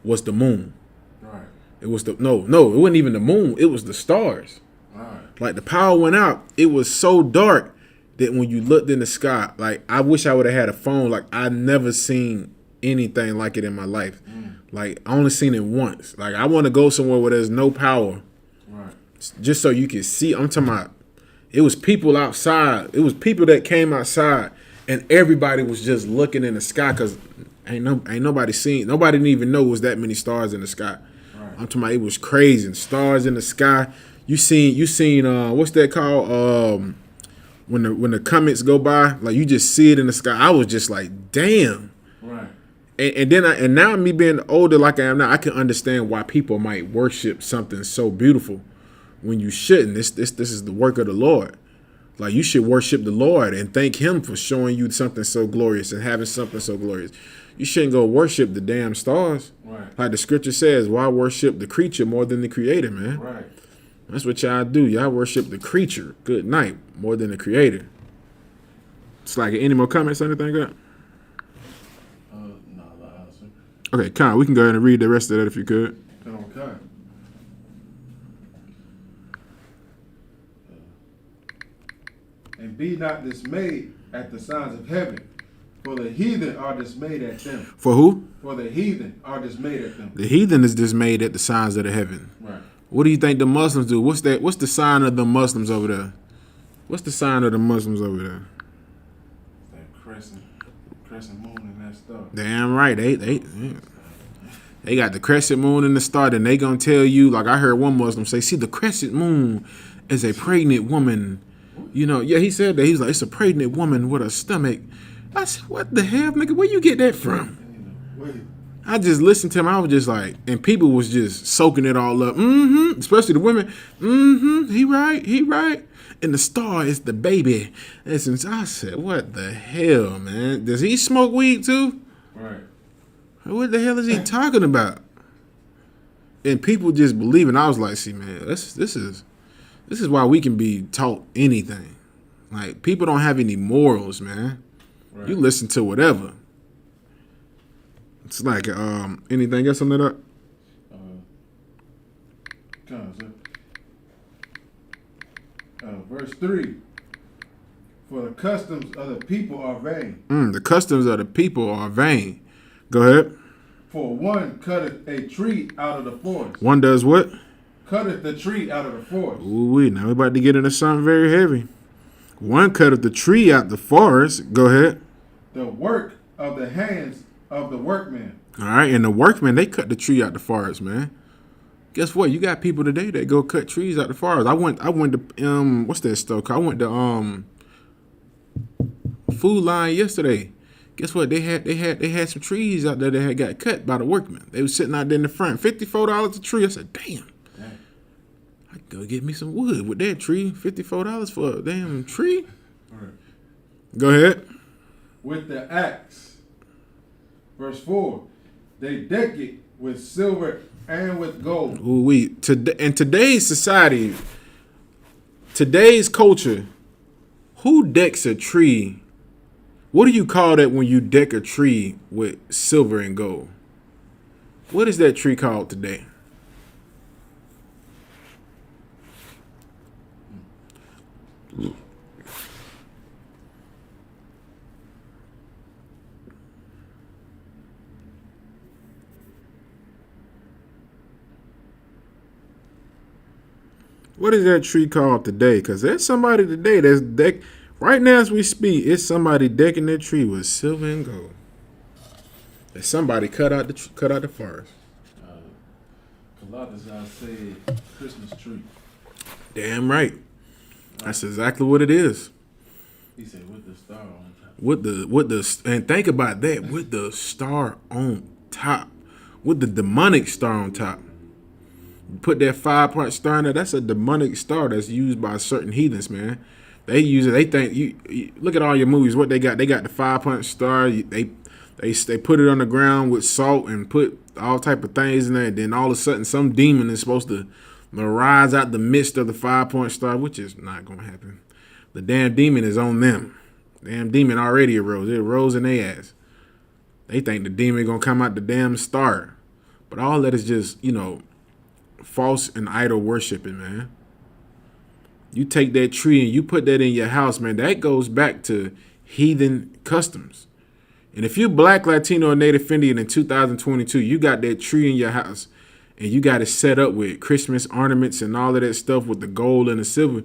was the moon. Right. It was it wasn't even the moon. It was the stars. Right. Like the power went out. It was so dark that when you looked in the sky, like I wish I would have had a phone. Like I never seen anything like it in my life. Like I only seen it once. Like I want to go somewhere where there's no power, Right. just so you can see. I'm talking about. It was people outside. It was people that came outside, and everybody was just looking in the sky because ain't nobody seen. Nobody didn't even know it was that many stars in the sky. Right. I'm talking about it was crazy. And stars in the sky. You seen what's that called? When the comets go by, like you just see it in the sky. I was just like, damn. Right. And now me being older like I am now, I can understand why people might worship something so beautiful when you shouldn't. This is the work of the Lord. Like you should worship the Lord and thank Him for showing you something so glorious and having something so glorious. You shouldn't go worship the damn stars. Right. Like the scripture says, why worship the creature more than the creator, man? Right. That's what y'all do. Y'all worship the creature, good night, more than the creator. It's like, any more comments or anything like that? No, sir. Okay, Con, we can go ahead and read the rest of that if you could. Okay. And be not dismayed at the signs of heaven, for the heathen are dismayed at them. For who? For the heathen are dismayed at them. The heathen is dismayed at the signs of the heaven. Right. What do you think the Muslims do? What's the sign of the Muslims over there? What's the sign of the Muslims over there? That crescent moon and that stuff. Damn right. They got the crescent moon and the star, and they gonna tell you, like I heard one Muslim say, see, the crescent moon is a pregnant woman. You know, yeah, he said that. He's like, it's a pregnant woman with a stomach. I said, what the hell, nigga? Where you get that from? I just listened to him. I was just like, and people was just soaking it all up. Especially the women. He right. And the star is the baby. And since I said, what the hell, man? Does he smoke weed too? Right. What the hell is he talking about? And people just believe. And I was like, see, man, this is why we can be taught anything. Like, people don't have any morals, man. Right. You listen to whatever. It's like, anything else on that? Verse 3. For the customs of the people are vain. The customs of the people are vain. Go ahead. For one cutteth a tree out of the forest. One does what? Cutteth the tree out of the forest. Ooh, now we're about to get into something very heavy. One cutteth the tree out the forest. Go ahead. The work of the hands of the workman. All right, and the workmen, they cut the tree out the forest, man. Guess what? You got people today that go cut trees out the forest. I went to what's that store called? I went to Food Line yesterday. Guess what? They had some trees out there that had got cut by the workmen. They was sitting out there in the front. $54 a tree. I said, damn. I could go get me some wood with that tree. $54 for a damn tree. All right. Go ahead. With the axe. Verse 4. They deck it with silver and with gold. Ooh, in today's society, today's culture, who decks a tree? What do you call that when you deck a tree with silver and gold? What is that tree called today? What is that tree called today? Because there's somebody today that's right now as we speak, it's somebody decking that tree with silver and gold. There's somebody cut out the forest. A lot of y'all say Christmas tree. Damn right. That's exactly what it is. He said with the star on top. And think about that, with the star on top, with the demonic star on top. Put that 5-point star in there. That's a demonic star that's used by certain heathens, man. They use it. They think you look at all your movies. What they got? They got the 5-point star. They put it on the ground with salt and put all type of things in there. And then all of a sudden, some demon is supposed to rise out the midst of the 5-point star, which is not gonna happen. The damn demon is on them. Damn demon already arose. It arose in their ass. They think the demon gonna come out the damn star, but all that is just false and idol worshiping, man. You take that tree and you put that in your house, man. That goes back to heathen customs. And if you Black, Latino, or Native Indian in 2022, you got that tree in your house and you got it set up with Christmas ornaments and all of that stuff with the gold and the silver,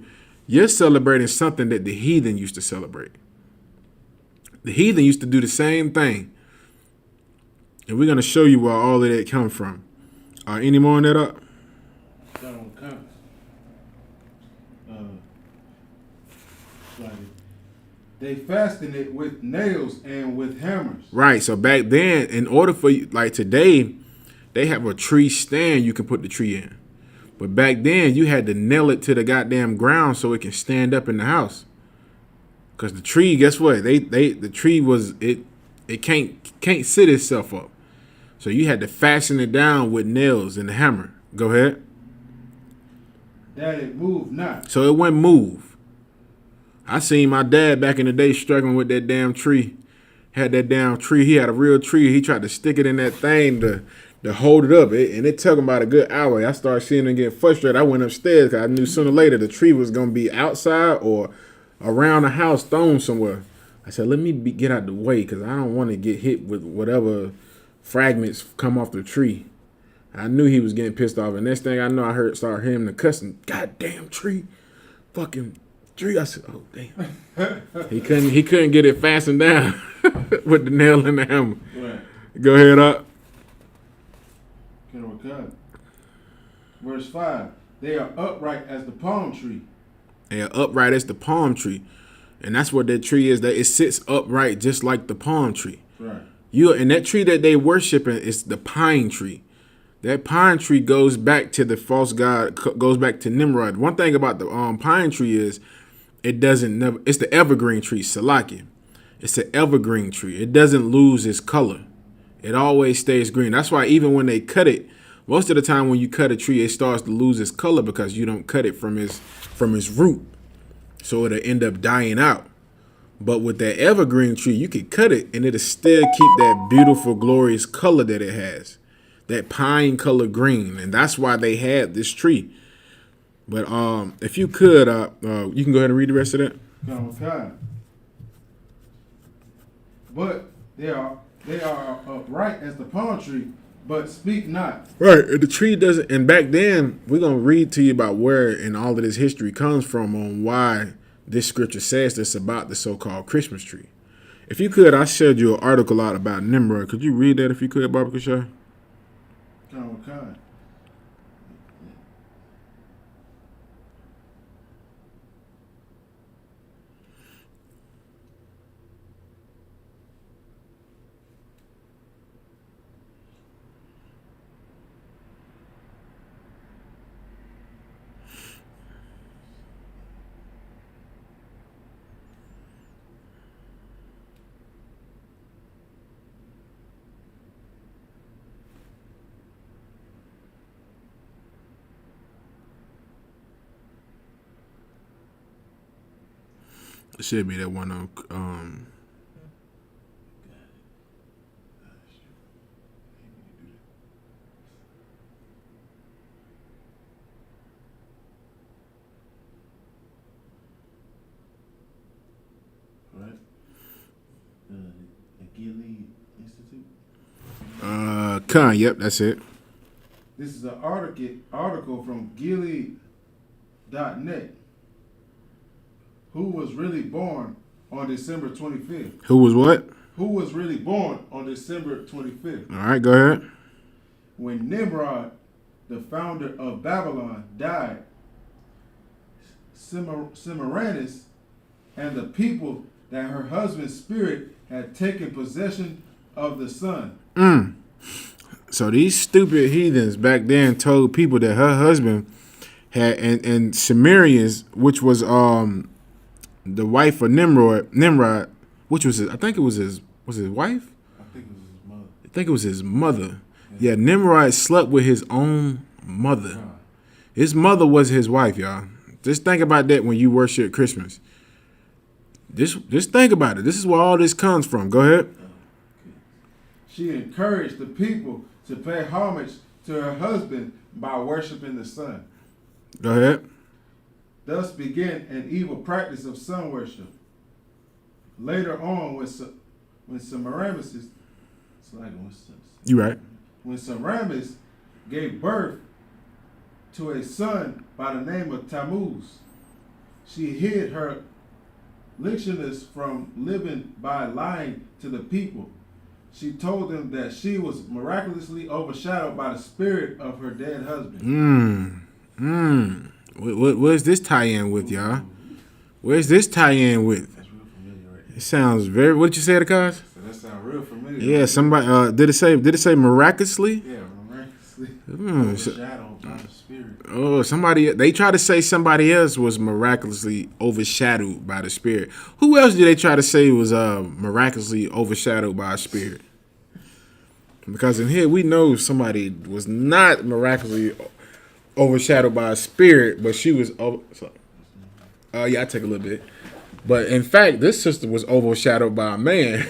you're celebrating something that the heathen used to celebrate. The heathen used to do the same thing. And we're going to show you where all of that come from. Any more on that up? They fastened it with nails and with hammers. Right. So back then, in order for you, like today, they have a tree stand you can put the tree in. But back then, you had to nail it to the goddamn ground so it can stand up in the house. Cause the tree, guess what? The tree was it can't sit itself up. So you had to fasten it down with nails and a hammer. Go ahead. That it moved not. So it wouldn't move. I seen my dad back in the day struggling with that damn tree. Had that damn tree. He had a real tree. He tried to stick it in that thing to hold it up. And it took him about a good hour. I started seeing him get frustrated. I went upstairs because I knew sooner or later the tree was going to be outside or around the house thrown somewhere. I said, let me get out the way because I don't want to get hit with whatever fragments come off the tree. I knew he was getting pissed off. And next thing I know, started hearing him cussing, goddamn tree, fucking tree. I said, oh damn. He couldn't get it fastened down with the nail and the hammer. Right. Go ahead up. Verse 5. They are upright as the palm tree. They are upright as the palm tree. And that's what that tree is, that it sits upright just like the palm tree. Right. And that tree that they worshiping is the pine tree. That pine tree goes back to the false god, goes back to Nimrod. One thing about the pine tree is it's the evergreen tree, Salaki. It's an evergreen tree. It doesn't lose its color. It always stays green. That's why even when they cut it, most of the time when you cut a tree, it starts to lose its color because you don't cut it from its root. So it'll end up dying out. But with that evergreen tree, you can cut it and it'll still keep that beautiful, glorious color that it has. That pine color green. And that's why they had this tree. But if you could, you can go ahead and read the rest of that. Okay. But they are upright as the palm tree, but speak not. Right. The tree doesn't. And back then, we're going to read to you about where and all of this history comes from on why this scripture says this about the so-called Christmas tree. If you could, I showed you an article out about Nimrod. Could you read that if you could, Barbara Kashai? Okay. It should be that one on Right. The Gilead Institute. Yep, that's it. This is an article from Gilead.net. Who was really born on December 25th? Who was what? Who was really born on December 25th? All right, go ahead. When Nimrod, the founder of Babylon, died, Semiramis and the people that her husband's spirit had taken possession of the son. So these stupid heathens back then told people that her husband had and Sumerians, which was the wife of Nimrod, which was I think it was his wife. I think it was his mother. I think it was his mother. Yeah, Nimrod slept with his own mother. His mother was his wife, y'all. Just think about that when you worship Christmas. Just think about it. This is where all this comes from. Go ahead. She encouraged the people to pay homage to her husband by worshiping the sun. Go ahead. Thus began an evil practice of sun worship. Later on, when Semiramis, You right. when Semiramis gave birth to a son by the name of Tammuz, she hid her licentiousness from living by lying to the people. She told them that she was miraculously overshadowed by the spirit of her dead husband. Where's this tie-in with, y'all? Where's this tie-in with? That's real familiar, right? It sounds very. What did you say, the cause? So that sounds real familiar. Yeah, right? somebody. Did it say miraculously? Yeah, miraculously So- overshadowed by the spirit. Oh, somebody. They try to say somebody else was miraculously overshadowed by the spirit. Who else did they try to say was miraculously overshadowed by a spirit? Because in here we know somebody was not miraculously overshadowed by a spirit, but she was. Yeah, I take a little bit. But in fact, this sister was overshadowed by a man.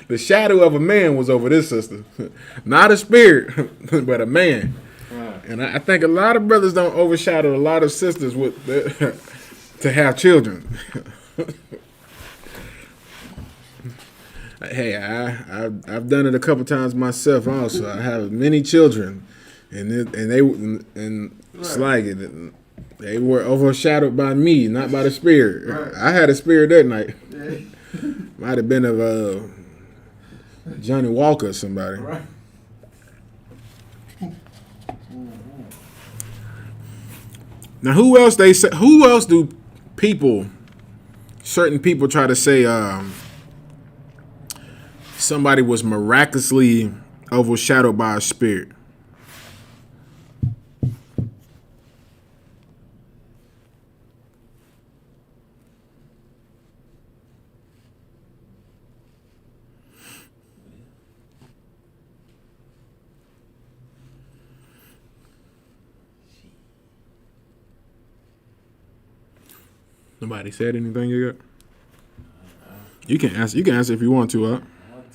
The shadow of a man was over this sister. Not a spirit, but a man. And I think a lot of brothers don't overshadow a lot of sisters with to have children. Hey, I've done it a couple times myself also. I have many children, and it's like it. They were overshadowed by me, not by the spirit. Right. I had a spirit that night. Yeah. Might have been of Johnny Walker or somebody. Right. Now, who else do certain people try to say somebody was miraculously overshadowed by a spirit? Nobody said anything yet? You can answer. You can answer if you want to. I'll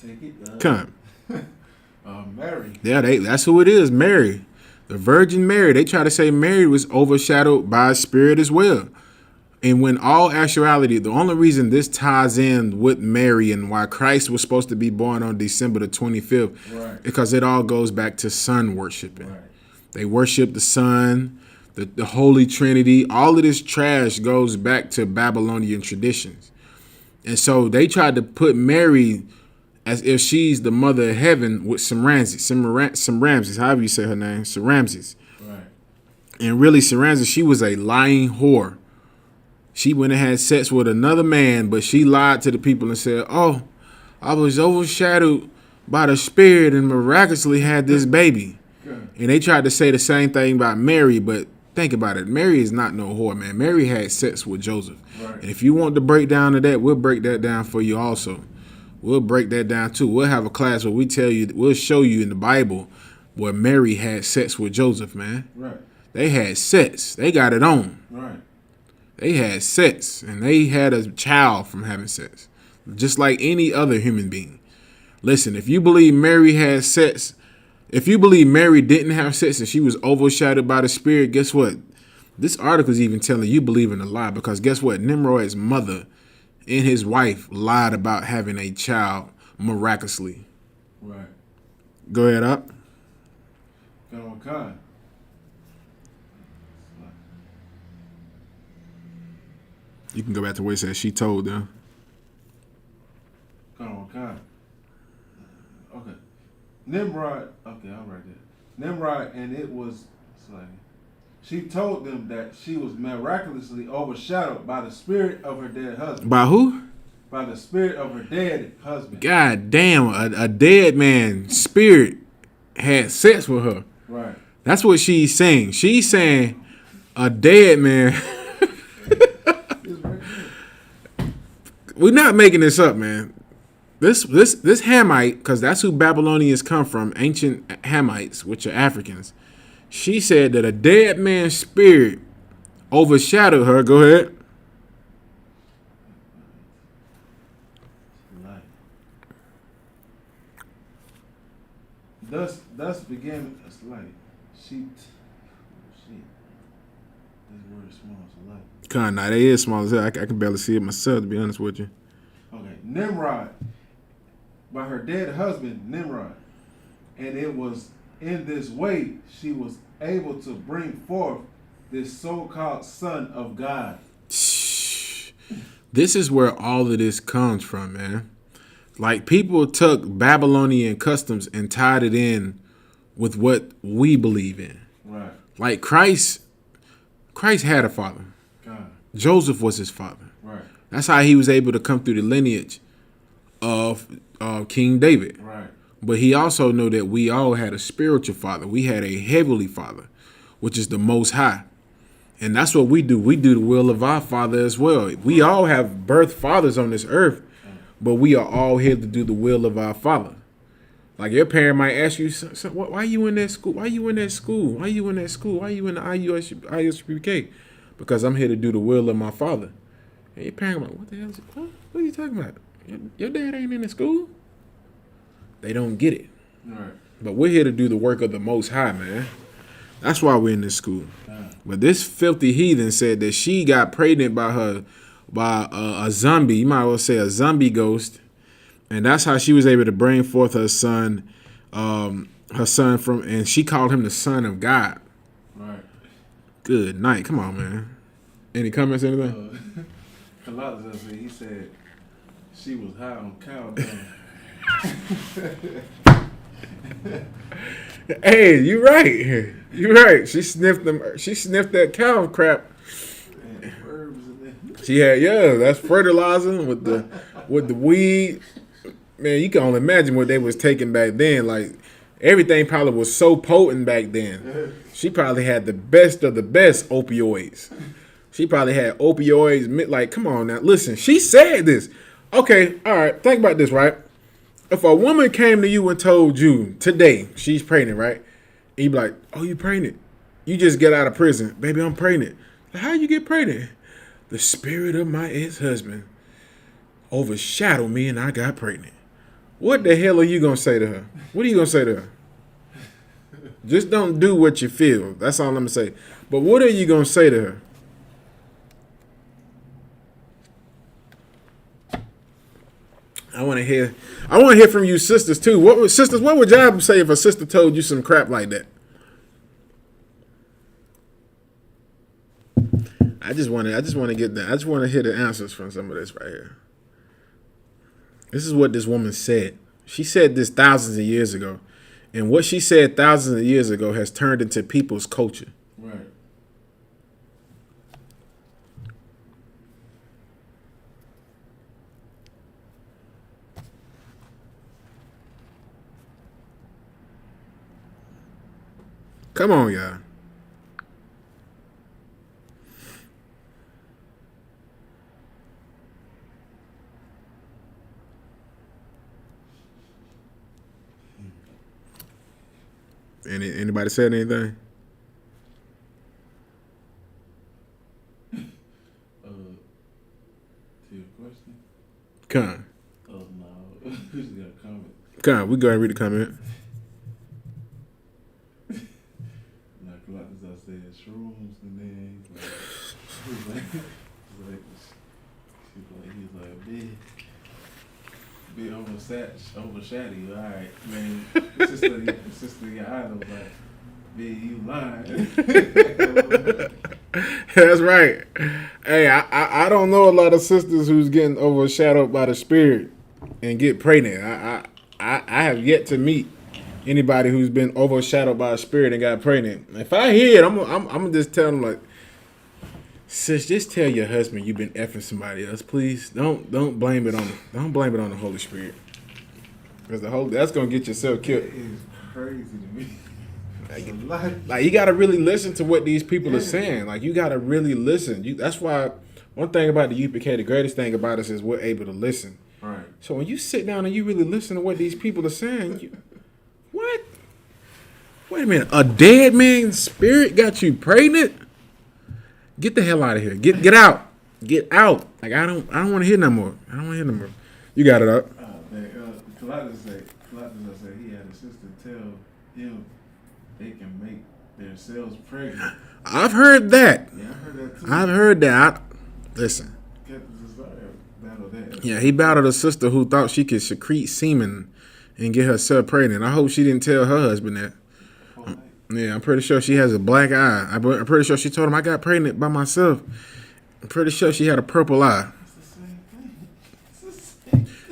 take it. Come. Mary. Yeah, that's who it is. Mary, the Virgin Mary. They try to say Mary was overshadowed by a spirit as well. And when all actuality, the only reason this ties in with Mary and why Christ was supposed to be born on December the 25th, Right. because it all goes back to sun worshiping. Right. They worship the sun, the Holy Trinity. All of this trash goes back to Babylonian traditions. And so they tried to put Mary as if she's the mother of heaven with Semiramis, however you say her name, Semiramis. Right. And really, Semiramis, she was a lying whore. She went and had sex with another man, but she lied to the people and said, "Oh, I was overshadowed by the spirit and miraculously had this baby." Good. And they tried to say the same thing about Mary, but think about it. Mary is not no whore, man. Mary had sex with Joseph. Right. And if you want to break down to that, we'll break that down for you also. We'll break that down too. We'll have a class where we'll show you in the Bible where Mary had sex with Joseph, man. Right. They had sex. They got it on. Right. They had sex, and they had a child from having sex, just like any other human being. Listen, if you believe Mary had sex, if you believe Mary didn't have sex and she was overshadowed by the spirit, guess what? This article is even telling you believe in a lie, because guess what? Nimrod's mother and his wife lied about having a child miraculously. Right. Go ahead, up. Khan. You can go back to where it says she told them. Khan. Okay. Nimrod. Okay, I'm right there. Nimrod, and it was like She told them that she was miraculously overshadowed by the spirit of her dead husband. By who? By the spirit of her dead husband. God damn, a dead man's spirit had sex with her. Right. That's what she's saying. She's saying a dead man. We're not making this up, man. This Hamite, because that's who Babylonians come from, ancient Hamites, which are Africans. She said that a dead man's spirit overshadowed her. Go ahead. Thus began a light. Sheet. Shit. This word is small. It's a light. Con, nah, they is small as hell. I can barely see it myself, to be honest with you. Okay, Nimrod, by her dead husband Nimrod, and it was in this way she was able to bring forth this so-called son of God. This is where all of this comes from, man. Like, people took Babylonian customs and tied it in with what we believe in. Right. Like Christ had a father. God. Joseph was his father. Right. That's how he was able to come through the lineage of King David. Right. But he also knew that we all had a spiritual father. We had a heavenly father, which is the Most High. And that's what we do. We do the will of our Father as well. We all have birth fathers on this earth, but we are all here to do the will of our Father. Like, your parent might ask you, so why are you in that school? Why are you in that school? Why are you in that school? Why are you in the I.S.U.P.K? Because I'm here to do the will of my Father. And your parent like, what the hell is it? What are you talking about? Your dad ain't in the school. They don't get it. Right. But we're here to do the work of the Most High, man. That's why we're in this school. But this filthy heathen said that she got pregnant by a zombie. You might as well say a zombie ghost. And that's how she was able to bring forth her son from, and she called him the son of God. Right. Good night. Come on, man. Any comments, anything? Colossians, he said she was high on cow dung. Hey, you're right. You're right. She sniffed them. She sniffed that cow crap. She had, that's fertilizer with the weed. Man, you can only imagine what they was taking back then. Like, everything probably was so potent back then. She probably had the best of the best opioids. She probably had opioids. Like, come on now. Listen, she said this. Okay, all right. Think about this, right? If a woman came to you and told you today she's pregnant, right? And you be like, oh, you pregnant? You just get out of prison. Baby, I'm pregnant. How you get pregnant? The spirit of my ex-husband overshadowed me and I got pregnant. What the hell are you going to say to her? What are you going to say to her? Just don't do what you feel. That's all I'm going to say. But what are you going to say to her? I want to hear from you sisters too. What would y'all say if a sister told you some crap like that? I just want to get that. I just want to hear the answers from some of this right here. This is what this woman said. She said this thousands of years ago. And what she said thousands of years ago has turned into people's culture. Right. Come on, y'all. Anybody said anything? To your question? Come. Oh no, we just got a comment. Come, we go ahead and read the comment. Like a lot as I said, shrooms, and then he's like, be overshadow you. All right, man. Sister Yana was like, be you lying. That's right. Hey, I don't know a lot of sisters who's getting overshadowed by the spirit and get pregnant. I have yet to meet anybody who's been overshadowed by a spirit and got pregnant. If I hear it, I'm gonna just tell them like, sis, just tell your husband you've been effing somebody else, please. Don't blame it on the Holy Spirit, because that's gonna get yourself killed. It is crazy to me. Like you gotta really listen to what these people are saying. Like you gotta really listen. That's why one thing about the UPK, the greatest thing about us is we're able to listen. Right. So when you sit down and you really listen to what these people are saying, what? Wait a minute, a dead man's spirit got you pregnant? Get the hell out of here. Get out. Get out. Like I don't want to hear no more. I don't want to hear no more. You got it up. Pilatus said he had a sister tell him they can make themselves pregnant. I've heard that. Yeah, I heard that too. I've heard that. Listen. Yeah, he battled a sister who thought she could secrete semen and get herself pregnant. I hope she didn't tell her husband that. Yeah, I'm pretty sure she has a black eye. I'm pretty sure she told him I got pregnant by myself. I'm pretty sure she had a purple eye.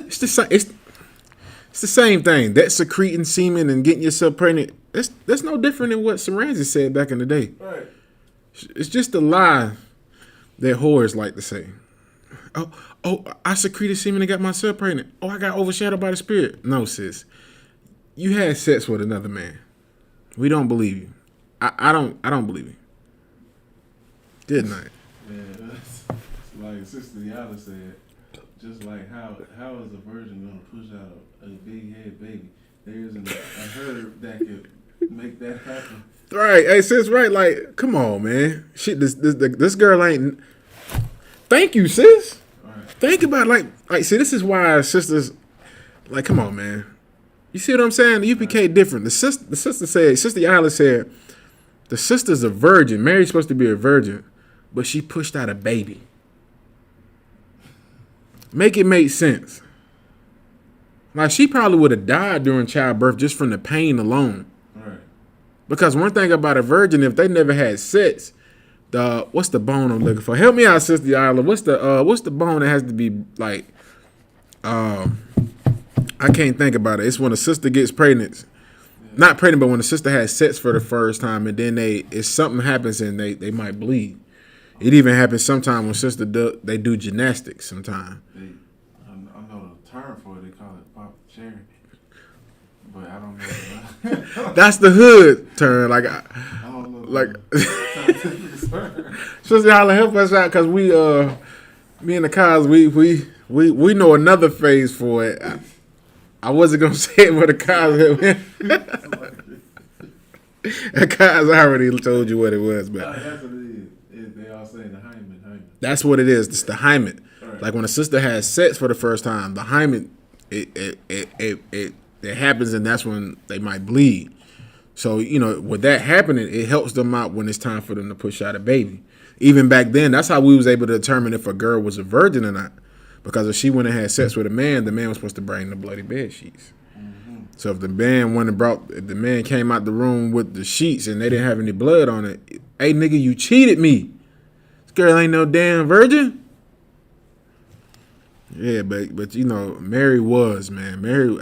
It's the same thing. That secreting semen and getting yourself pregnant, that's no different than what Saranzi said back in the day. Right. It's just a lie that whores like to say. Oh, I secreted semen and got myself pregnant. Oh, I got overshadowed by the spirit. No, sis. You had sex with another man. We don't believe you. I don't believe you. Good night. Yeah, that's like Sister Yala said. Just like how is a virgin gonna push out a big head baby? There isn't a herb that could make that happen. Right, hey sis, right? Like, come on, man. Shit, this girl ain't. Thank you, sis. Right. Think about like see, this is why sisters, like, come on, man. You see what I'm saying? The UPK different. The sister said, Sister Yala said, the sister's a virgin. Mary's supposed to be a virgin, but she pushed out a baby. Make it make sense. Like, she probably would have died during childbirth just from the pain alone. Right. Because one thing about a virgin, if they never had sex, what's the bone I'm looking for? Help me out, Sister Yala. What's the bone that has to be like? I can't think about it. It's when a sister gets pregnant. Not pregnant, but when a sister has sex for the first time, and then if something happens and they might bleed. It even happens sometimes when sister they do gymnastics sometimes. I know the term for it. They call it pop cherry, but I don't know. That's the hood term. Like I don't know. Like Sister Yala, help us out, because me and the cars we know another phrase for it. I wasn't gonna say it, but the cars the cars already told you what it was, but that's what it is. They all say the hymen. That's what it is. It's the hymen. Right. Like when a sister has sex for the first time, the hymen it happens, and that's when they might bleed. So, with that happening, it helps them out when it's time for them to push out a baby. Even back then, that's how we was able to determine if a girl was a virgin or not. Because if she went and had sex with a man, the man was supposed to bring the bloody bed sheets. Mm-hmm. So if the man if the man came out the room with the sheets and they didn't have any blood on it, hey nigga, you cheated me. This girl ain't no damn virgin. Yeah, but Mary was, man. Mary,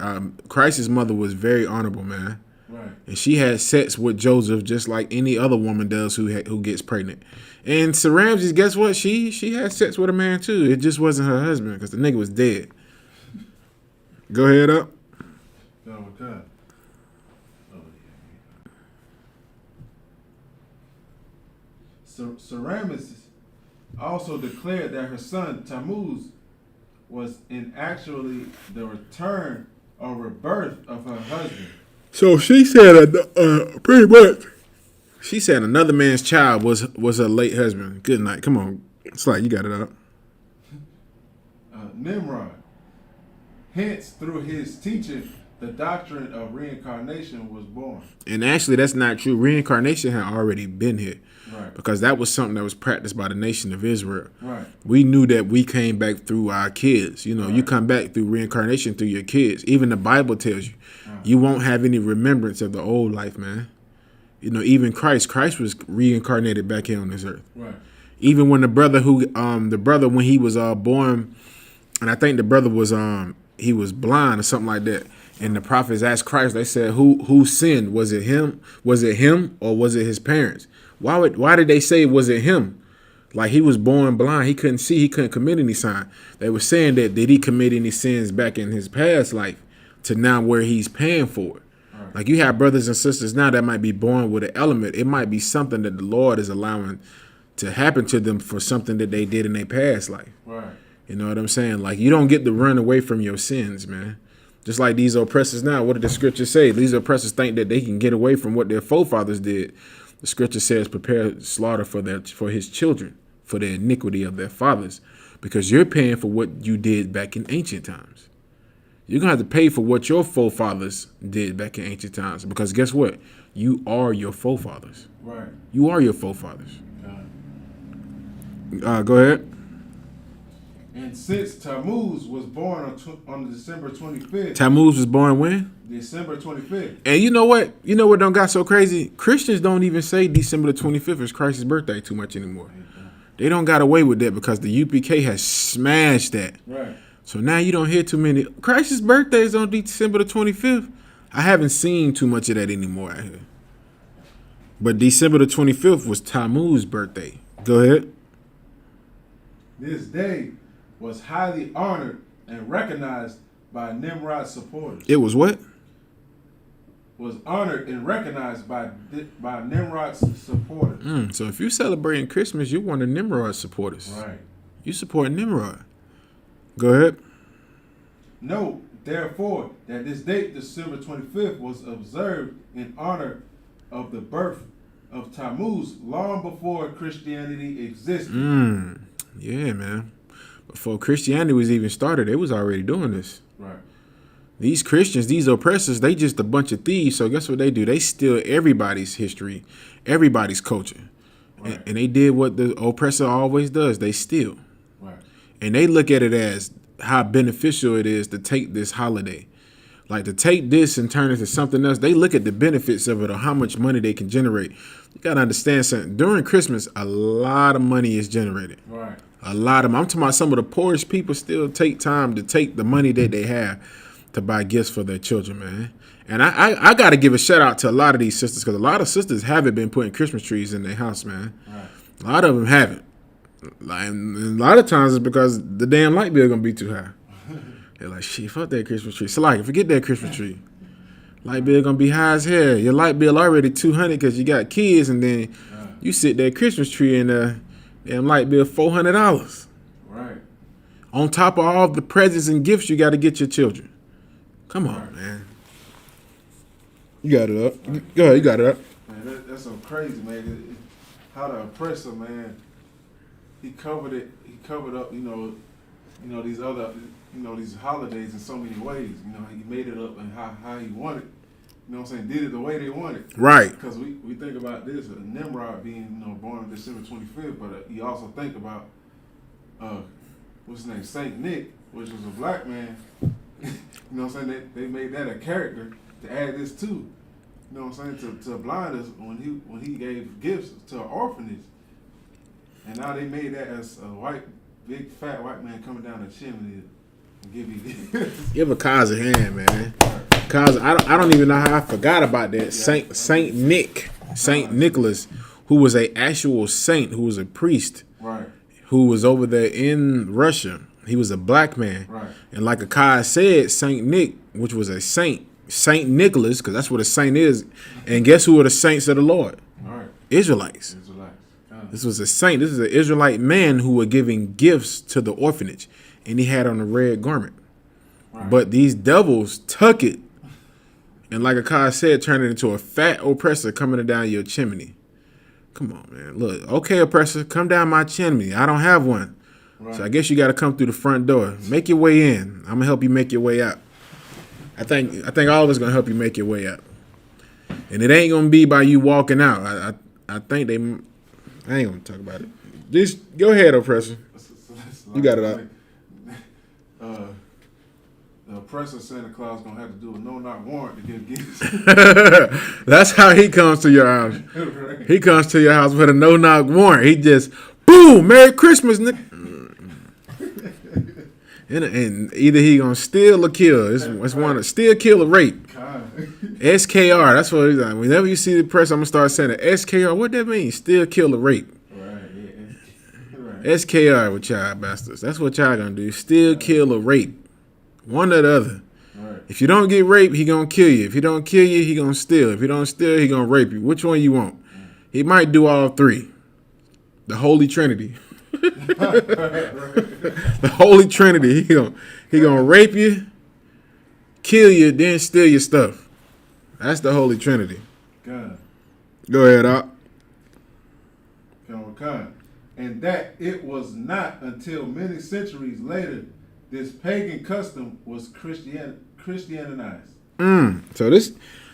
Christ's mother was very honorable, man. Right. And she had sex with Joseph just like any other woman does who gets pregnant. And Sir Ramses, guess what? She had sex with a man too. It just wasn't her husband because the nigga was dead. Go ahead up. Oh, God. Oh, yeah. Sir Ramses also declared that her son Tammuz was in actually the return or rebirth of her husband. So she said, pretty much, she said another man's child was her late husband. Good night. Come on. It's like you got it out. Nimrod. Hence, through his teaching, the doctrine of reincarnation was born. And actually, that's not true. Reincarnation had already been here. Right. Because that was something that was practiced by the nation of Israel. Right. We knew that we came back through our kids. Right. You come back through reincarnation through your kids. Even the Bible tells you, you won't have any remembrance of the old life, man. Even Christ was reincarnated back here on this earth. Right. Even when the brother when he was born, and I think the brother was he was blind or something like that, And the prophets asked Christ, they said, who sinned? Was it him? Was it him or was it his parents? Why did they say was it him? Like he was born blind. He couldn't see. He couldn't commit any sin. They were saying that did he commit any sins back in his past life to now where he's paying for it? Right. Like you have brothers and sisters now that might be born with an element. It might be something that the Lord is allowing to happen to them for something that they did in their past life. Right. You know what I'm saying? Like you don't get to run away from your sins, man. Just like these oppressors now, what did the scripture say? These oppressors think that they can get away from what their forefathers did. The scripture says prepare slaughter for his children, for the iniquity of their fathers, because you're paying for what you did back in ancient times. You're going to have to pay for what your forefathers did back in ancient times, because guess what? You are your forefathers. Right. You are your forefathers. Go ahead. And since Tammuz was born on December 25th. Tammuz was born when? December 25th. And you know what? You know what done got so crazy? Christians don't even say December the 25th is Christ's birthday too much anymore. They don't got away with that because the UPK has smashed that. Right. So now you don't hear too many. Christ's birthday is on December the 25th. I haven't seen too much of that anymore out here. But December the 25th was Tammuz's birthday. Go ahead. This day was highly honored and recognized by Nimrod's supporters. It was what? Was honored and recognized by Nimrod's supporters. So if you're celebrating Christmas, you're one of Nimrod's supporters. Right. You support Nimrod. Go ahead. Note, therefore, that this date, December 25th, was observed in honor of the birth of Tammuz long before Christianity existed. Yeah, man. Before Christianity was even started, they was already doing this. Right. These Christians, these oppressors, they just a bunch of thieves. So guess what they do? They steal everybody's history, everybody's culture. Right. And they did what the oppressor always does. They steal. Right. And they look at it as how beneficial it is to take this holiday. Like to take this and turn it into something else. They look at the benefits of it or how much money they can generate. You got to understand something. During Christmas, a lot of money is generated. Right. A lot of them. I'm talking about some of the poorest people still take time to take the money that they have to buy gifts for their children, man. And I got to give a shout out to a lot of these sisters because a lot of sisters haven't been putting Christmas trees in their house, man. Right. A lot of them haven't. And a lot of times it's because the damn light bill going to be too high. They're like, shit, fuck that Christmas tree. So like, forget that Christmas tree. Light bill going to be high as hell. Your light bill already $200 because you got kids and then you sit that Christmas tree and damn light bill $400. Right. On top of all the presents and gifts you got to get your children. Come on, man. You got it up. Go ahead, you got it up. Man, that's so crazy, man. How the oppressor, man, he covered it. He covered up, you know these other, these holidays in so many ways. You know, he made it up and how he wanted. You know what I'm saying? Did it the way they wanted. Right. Because we think about this, Nimrod being, born on December 25th, but you also think about, what's his name, Saint Nick, which was a black man. You know what I'm saying? They made that a character to add this to. You know what I'm saying? To blind us when he gave gifts to an orphanage. And now they made that as a big fat white man coming down the chimney and give you gifts. Give a cause a hand, man. Cause I don't even know how I forgot about that. Yeah. Saint Nick, Saint Nicholas, who was a actual saint, who was a priest, right, who was over there in Russia. He was a black man. Right. And like Akai said, Saint Nick, which was a saint, Saint Nicholas, because that's what a saint is. And guess who are the saints of the Lord? Right. Israelites. This was a saint. This is an Israelite man who were giving gifts to the orphanage. And he had on a red garment. Right. But these devils took it. And like Akai said, turned it into a fat oppressor coming down your chimney. Come on, man. Look, okay, oppressor, come down my chimney. I don't have one. Right. So I guess you got to come through the front door. Make your way in. I'm gonna help you make your way out. I think all of us gonna help you make your way out. And it ain't gonna be by you walking out. I think they. I ain't gonna talk about it. Just go ahead, oppressor. You got it out. The oppressor Santa Claus gonna have to do a no-knock warrant to get gifts. That's how he comes to your house. Right. He comes to your house with a no-knock warrant. He just boom, Merry Christmas, Nick. And either he gonna steal or kill. It's one of steal, kill, or rape. SKR. That's what he's like. Whenever you see the press, I'm gonna start saying it. SKR. What that mean? Steal, kill, or rape. Right. Yeah. SKR with y'all bastards. That's what y'all gonna do. Steal, kill, or rape. One or the other. Right. If you don't get raped, he gonna kill you. If he don't kill you, he gonna steal. If you don't steal, he gonna rape you. Which one you want? He might do all three. The Holy Trinity. The Holy Trinity. He gonna rape you, kill you, then steal your stuff. That's the Holy Trinity. God. Go ahead, Op. God. And that it was not until many centuries later this pagan custom was Christianized. So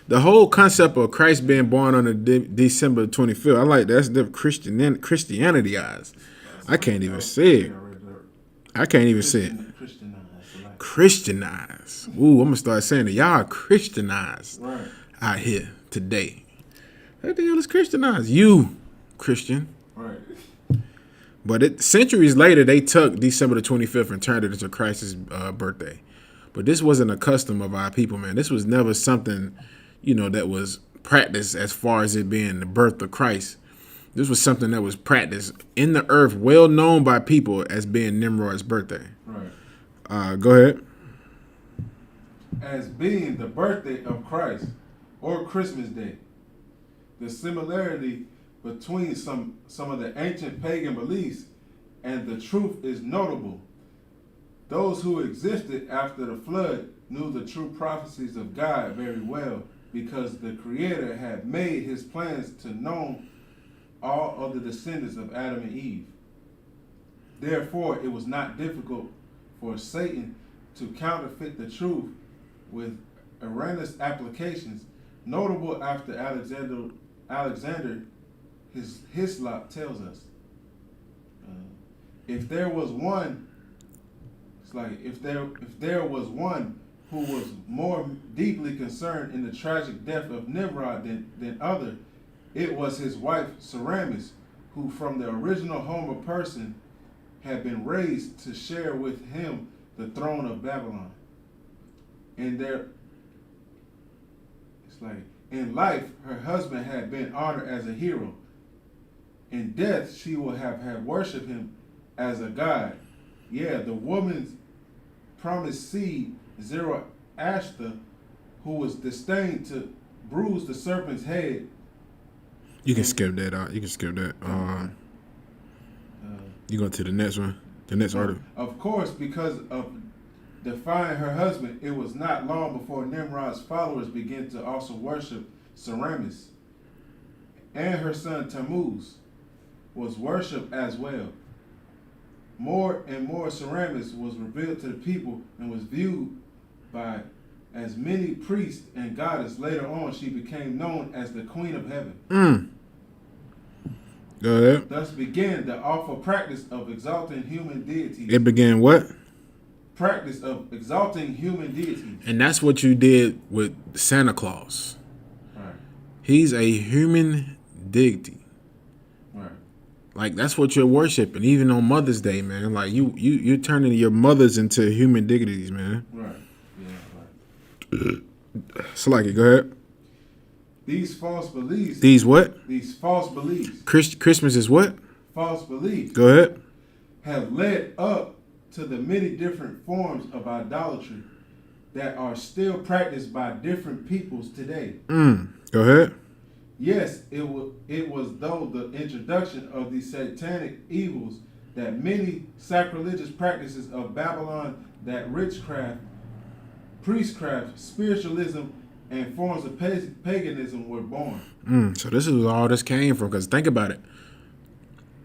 the whole concept of Christ being born on December 25th, I like that. That's the Christianity-ized. I can't even say it. I can't even say it. Christianized. Ooh, I'm gonna start saying it. Y'all are Christianized out here today. What the hell is Christianized? You, Christian. Right. But centuries later, they took December the 25th and turned it into Christ's birthday. But this wasn't a custom of our people, man. This was never something, that was practiced as far as it being the birth of Christ. This was something that was practiced in the earth, well known by people as being Nimrod's birthday. Right. Go ahead. As being the birthday of Christ or Christmas Day, the similarity between some of the ancient pagan beliefs and the truth is notable. Those who existed after the flood knew the true prophecies of God very well because the Creator had made his plans to know all of the descendants of Adam and Eve. Therefore, it was not difficult for Satan to counterfeit the truth with erroneous applications, notable after Alexander his I.S.U.P.K tells us. If there was one, it's like if there was one who was more deeply concerned in the tragic death of Nimrod than other, it was his wife Semiramis, who from the original home of person had been raised to share with him the throne of Babylon. In life, her husband had been honored as a hero. In death, she will have worshipped him as a god. Yeah, the woman's promised seed, Zoroaster, who was destined to bruise the serpent's head. You can skip that out. You can skip that. You go to the next one, the next article. Of course, because of defying her husband, it was not long before Nimrod's followers began to also worship Semiramis, and her son Tammuz was worshipped as well. More and more Semiramis was revealed to the people and was viewed by as many priests and goddess. Later on, she became known as the Queen of Heaven. Go ahead. Thus began the awful practice of exalting human deities. It began what? Practice of exalting human deities. And that's what you did with Santa Claus. Right. He's a human deity. Right. Like that's what you're worshiping, even on Mother's Day, man. Like you're turning your mothers into human deities, man. Right. Yeah. Right. So like it. Go ahead. These false beliefs. These what? These false beliefs. Christmas is what? False beliefs. Go ahead. Have led up to the many different forms of idolatry that are still practiced by different peoples today. Go ahead. Yes, it was though the introduction of these satanic evils that many sacrilegious practices of Babylon, that witchcraft, priestcraft, spiritualism, and forms of paganism were born. So this is where all this came from, because think about it.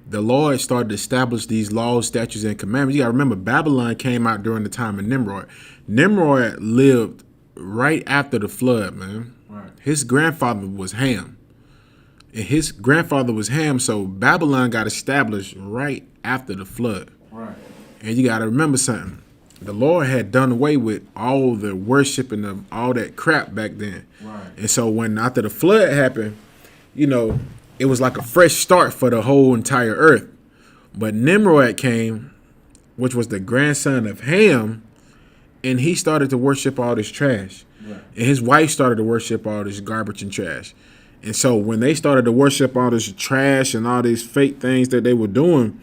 The Lord started to establish these laws, statutes, and commandments. You got to remember, Babylon came out during the time of Nimrod. Nimrod lived right after the flood, man. Right. His grandfather was Ham. And his grandfather was Ham, so Babylon got established right after the flood. Right. And you got to remember something. The Lord had done away with all the worshiping of all that crap back then. Right. And so when after the flood happened, it was like a fresh start for the whole entire earth. But Nimrod came which was the grandson of Ham, and he started to worship all this trash. Right. And his wife started to worship all this garbage and trash. And so when they started to worship all this trash and all these fake things that they were doing,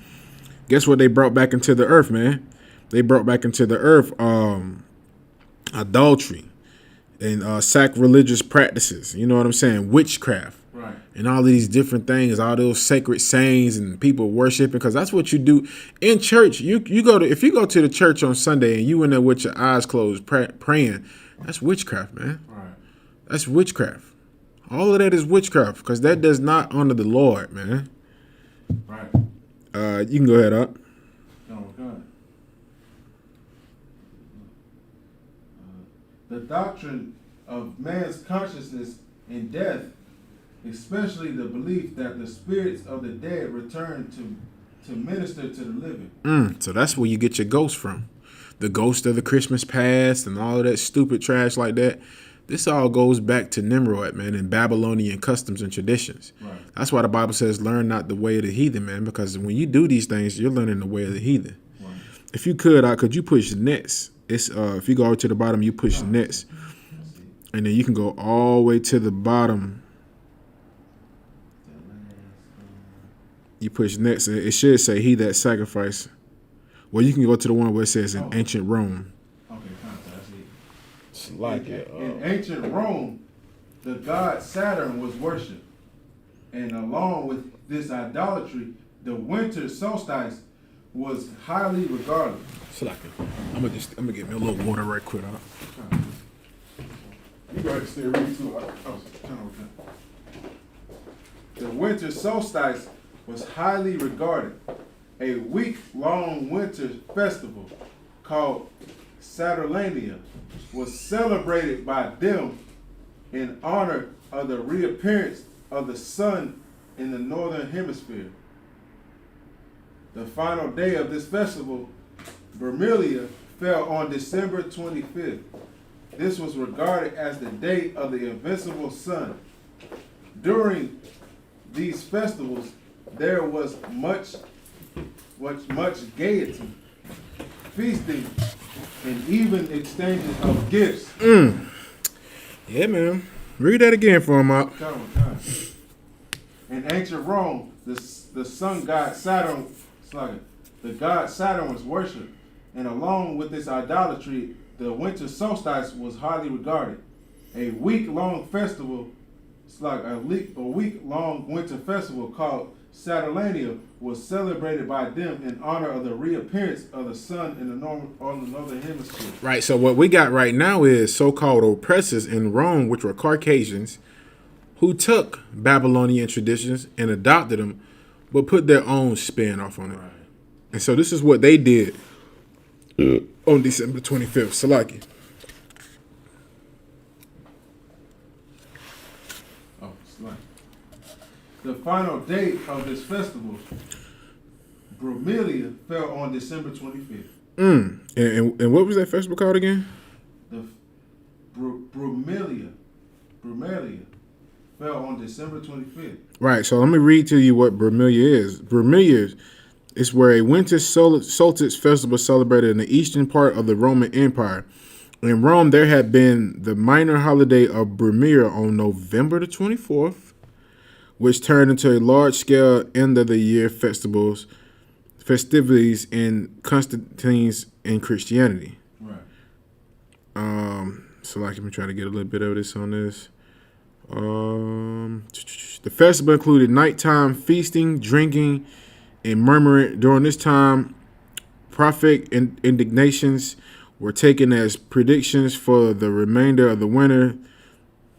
guess what they brought back into the earth, man? They brought back into the earth adultery and sacrilegious practices. You know what I'm saying? Witchcraft. Right. And all of these different things, all those sacred sayings and people worshiping, because that's what you do in church. You go to, if you go to the church on Sunday and you in there with your eyes closed praying, that's witchcraft, man. Right. That's witchcraft. All of that is witchcraft, because that does not honor the Lord, man. Right. You can go ahead up. No, we're good. The doctrine of man's consciousness in death, especially the belief that the spirits of the dead return to minister to the living. So that's where you get your ghost from. The ghost of the Christmas past and all of that stupid trash like that. This all goes back to Nimrod, man, and Babylonian customs and traditions. Right. That's why the Bible says, learn not the way of the heathen, man, because when you do these things, you're learning the way of the heathen. Right. If you could you push next? It's if you go over to the bottom, you push next. And then you can go all the way to the bottom. You push next. It should say he that sacrificed. Well, you can go to the one where it says in ancient Rome. Okay, I see. It's like In ancient Rome, the god Saturn was worshipped. And along with this idolatry, the winter solstice was highly regarded. it's like I'm gonna get me a little water right quick. Huh? You go ahead and stay reading too. The winter solstice was highly regarded. A week-long winter festival called Saturnalia was celebrated by them in honor of the reappearance of the sun in the northern hemisphere. The final day of this festival, Vermilia, fell on December 25th. This was regarded as the day of the invincible sun. During these festivals, there was much gaiety, feasting, and even exchanging of gifts. Yeah, man. Read that again for him, Up. In ancient Rome, the sun god Saturn, the god Saturn was worshipped, and along with this idolatry, the winter solstice was highly regarded. A week-long festival, a week-long winter festival called Saturnalia was celebrated by them in honor of the reappearance of the sun in on the northern hemisphere. Right. So what we got right now is so-called oppressors in Rome, which were Caucasians, who took Babylonian traditions and adopted them, but put their own spin off on it. Right. And so this is what they did on December 25th. Salaki. The final date of this festival, Vermilia, fell on December 25th. And what was that festival called again? The Vermilia fell on December 25th. Right. So let me read to you what Vermilia is. Vermilia is where a winter solstice festival celebrated in the eastern part of the Roman Empire. In Rome, there had been the minor holiday of Vermilia on November the 24th, which turned into a large-scale end-of-the-year festivities in Constantine's in Christianity. Right. So like, let me try to get a little bit of this on this. The festival included nighttime feasting, drinking, and murmuring. During this time, prophetic indignations were taken as predictions for the remainder of the winter.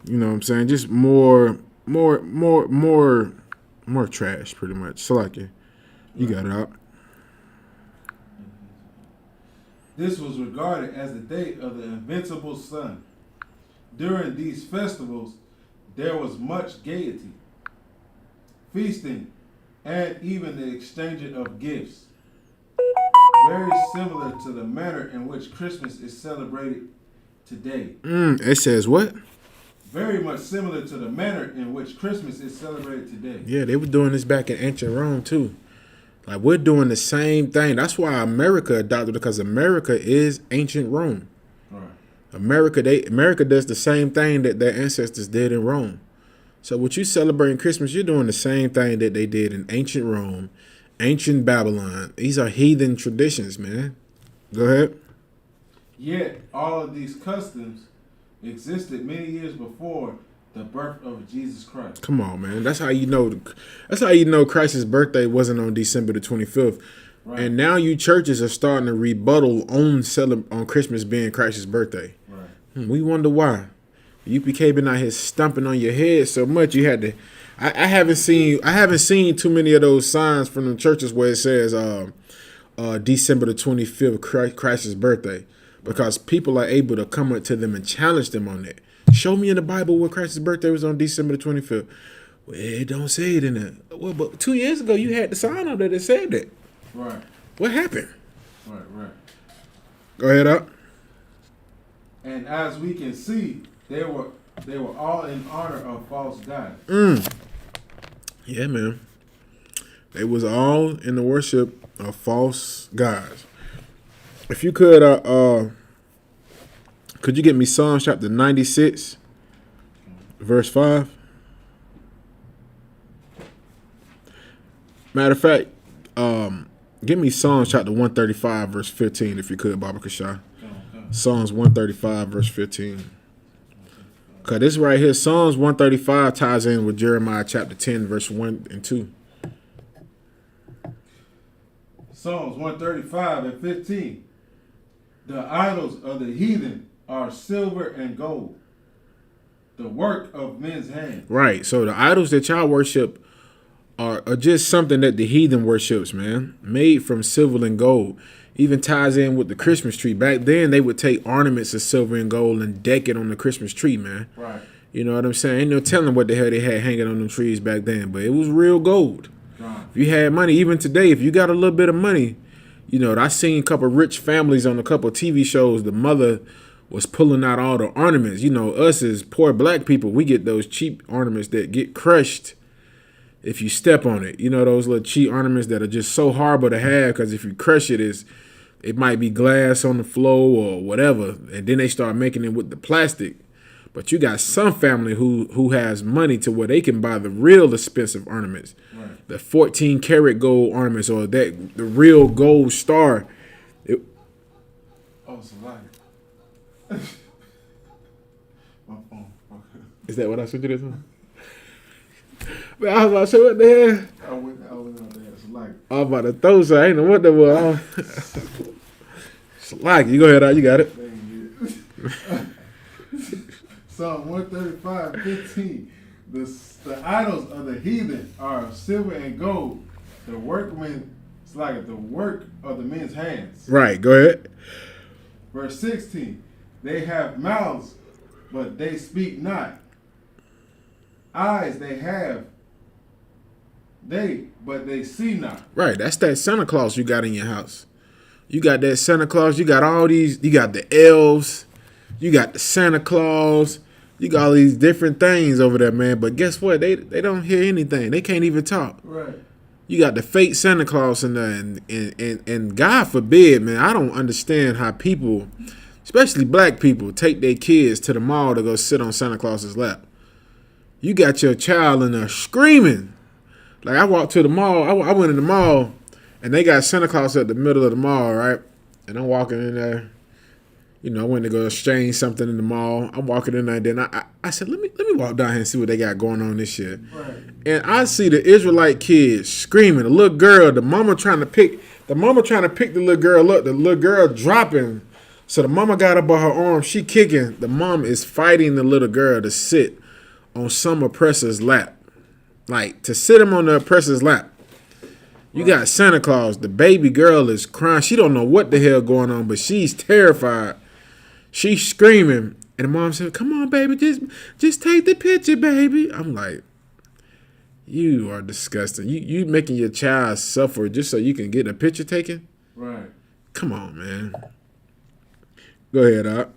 You know what I'm saying? Just more trash, pretty much. So like, you got it out. This was regarded as the date of the invincible sun. During these festivals, there was much gaiety, feasting, and even the exchanging of gifts. Very similar to the manner in which Christmas is celebrated today. It says what? Very much similar to the manner in which Christmas is celebrated today. Yeah, they were doing this back in ancient Rome too. Like, we're doing the same thing. That's why America adopted it, because America is ancient Rome. Right. America does the same thing that their ancestors did in Rome. So what you celebrating Christmas, you're doing the same thing that they did in ancient Rome, ancient Babylon. These are heathen traditions, man. Go ahead. Yet all of these customs existed many years before the birth of Jesus Christ. Come on, man. That's how you know. That's how you know Christ's birthday wasn't on December the 25th. Right. And now you churches are starting to rebuttal on Christmas being Christ's birthday. Right. We wonder why. U.P.K been out here stumping on your head so much you had to. I haven't seen too many of those signs from the churches where it says December the 25th Christ's birthday, because people are able to come up to them and challenge them on that. Show me in the Bible where Christ's birthday was on December the 25th. Well, it don't say it in there. Well, but 2 years ago you had the sign on there that said that. Right. What happened? Right. Go ahead up. And as we can see, they were all in honor of false gods. Yeah, man. They was all in the worship of false gods. If you could you get me Psalms chapter 96, verse 5? Matter of fact, give me Psalms chapter 135, verse 15, if you could, Baba Kashai. Psalms 135, verse 15. Because this right here, Psalms 135 ties in with Jeremiah chapter 10, verse 1 and 2. Psalms 135 and 15. The idols of the heathen are silver and gold, the work of men's hands. Right. So the idols that y'all worship are just something that the heathen worships, man. Made from silver and gold. Even ties in with the Christmas tree. Back then, they would take ornaments of silver and gold and deck it on the Christmas tree, man. Right. You know what I'm saying? Ain't no telling what the hell they had hanging on them trees back then, but it was real gold. Right. If you had money, even today, if you got a little bit of money, you know, I seen a couple rich families on a couple TV shows. The mother was pulling out all the ornaments. You know, us as poor black people, we get those cheap ornaments that get crushed if you step on it. You know, those little cheap ornaments that are just so horrible to have, because if you crush it, it might be glass on the floor or whatever. And then they start making it with the plastic. But you got some family who has money to where they can buy the real expensive ornaments. Right. The 14 karat gold ornaments, or the real gold star. It's a lie. My phone. Is that what I sent you this one? Man, I was about to say, what the hell? I went on there. It's a lie. I was about to throw something. I ain't know what that was. It's like, you go ahead, you got it. Psalm 135, 15. The idols of the heathen are silver and gold. The workmen, it's like the work of the men's hands. Right, go ahead. Verse 16. They have mouths, but they speak not. Eyes they have, but they see not. Right, that's that Santa Claus you got in your house. You got that Santa Claus, you got all these, you got the elves, you got the Santa Claus, you got all these different things over there, man. But guess what? They don't hear anything. They can't even talk. Right. You got the fake Santa Claus in there, and God forbid, man, I don't understand how people, especially black people, take their kids to the mall to go sit on Santa Claus's lap. You got your child in there screaming. Like, I walked to the mall, I went in the mall, and they got Santa Claus at the middle of the mall, right? And I'm walking in there. You know, I went to go exchange something in the mall. I'm walking in there, and then I said, let me walk down here and see what they got going on this year. Right. And I see the Israelite kids screaming. The little girl, the mama trying to pick the little girl up. The little girl dropping. So the mama got up on her arm. She kicking. The mom is fighting the little girl to sit on some oppressor's lap. Like, to sit him on the oppressor's lap. You got Santa Claus. The baby girl is crying. She don't know what the hell going on, but she's terrified. She's screaming. And the mom said, come on, baby, just take the picture, baby. I'm like, you are disgusting. You making your child suffer just so you can get a picture taken? Right. Come on, man. Go ahead, Op.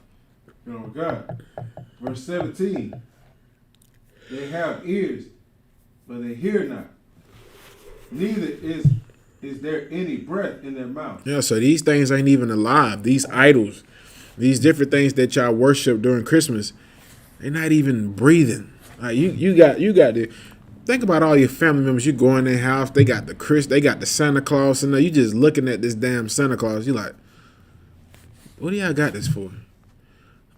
Oh, God. Verse 17. They have ears, but they hear not. Neither is is there any breath in their mouth? Yeah, so these things ain't even alive. These idols, these different things that y'all worship during Christmas, they're not even breathing. Like you got to think about all your family members. You go in their house, they got the Santa Claus, and you just looking at this damn Santa Claus. You like, what do y'all got this for?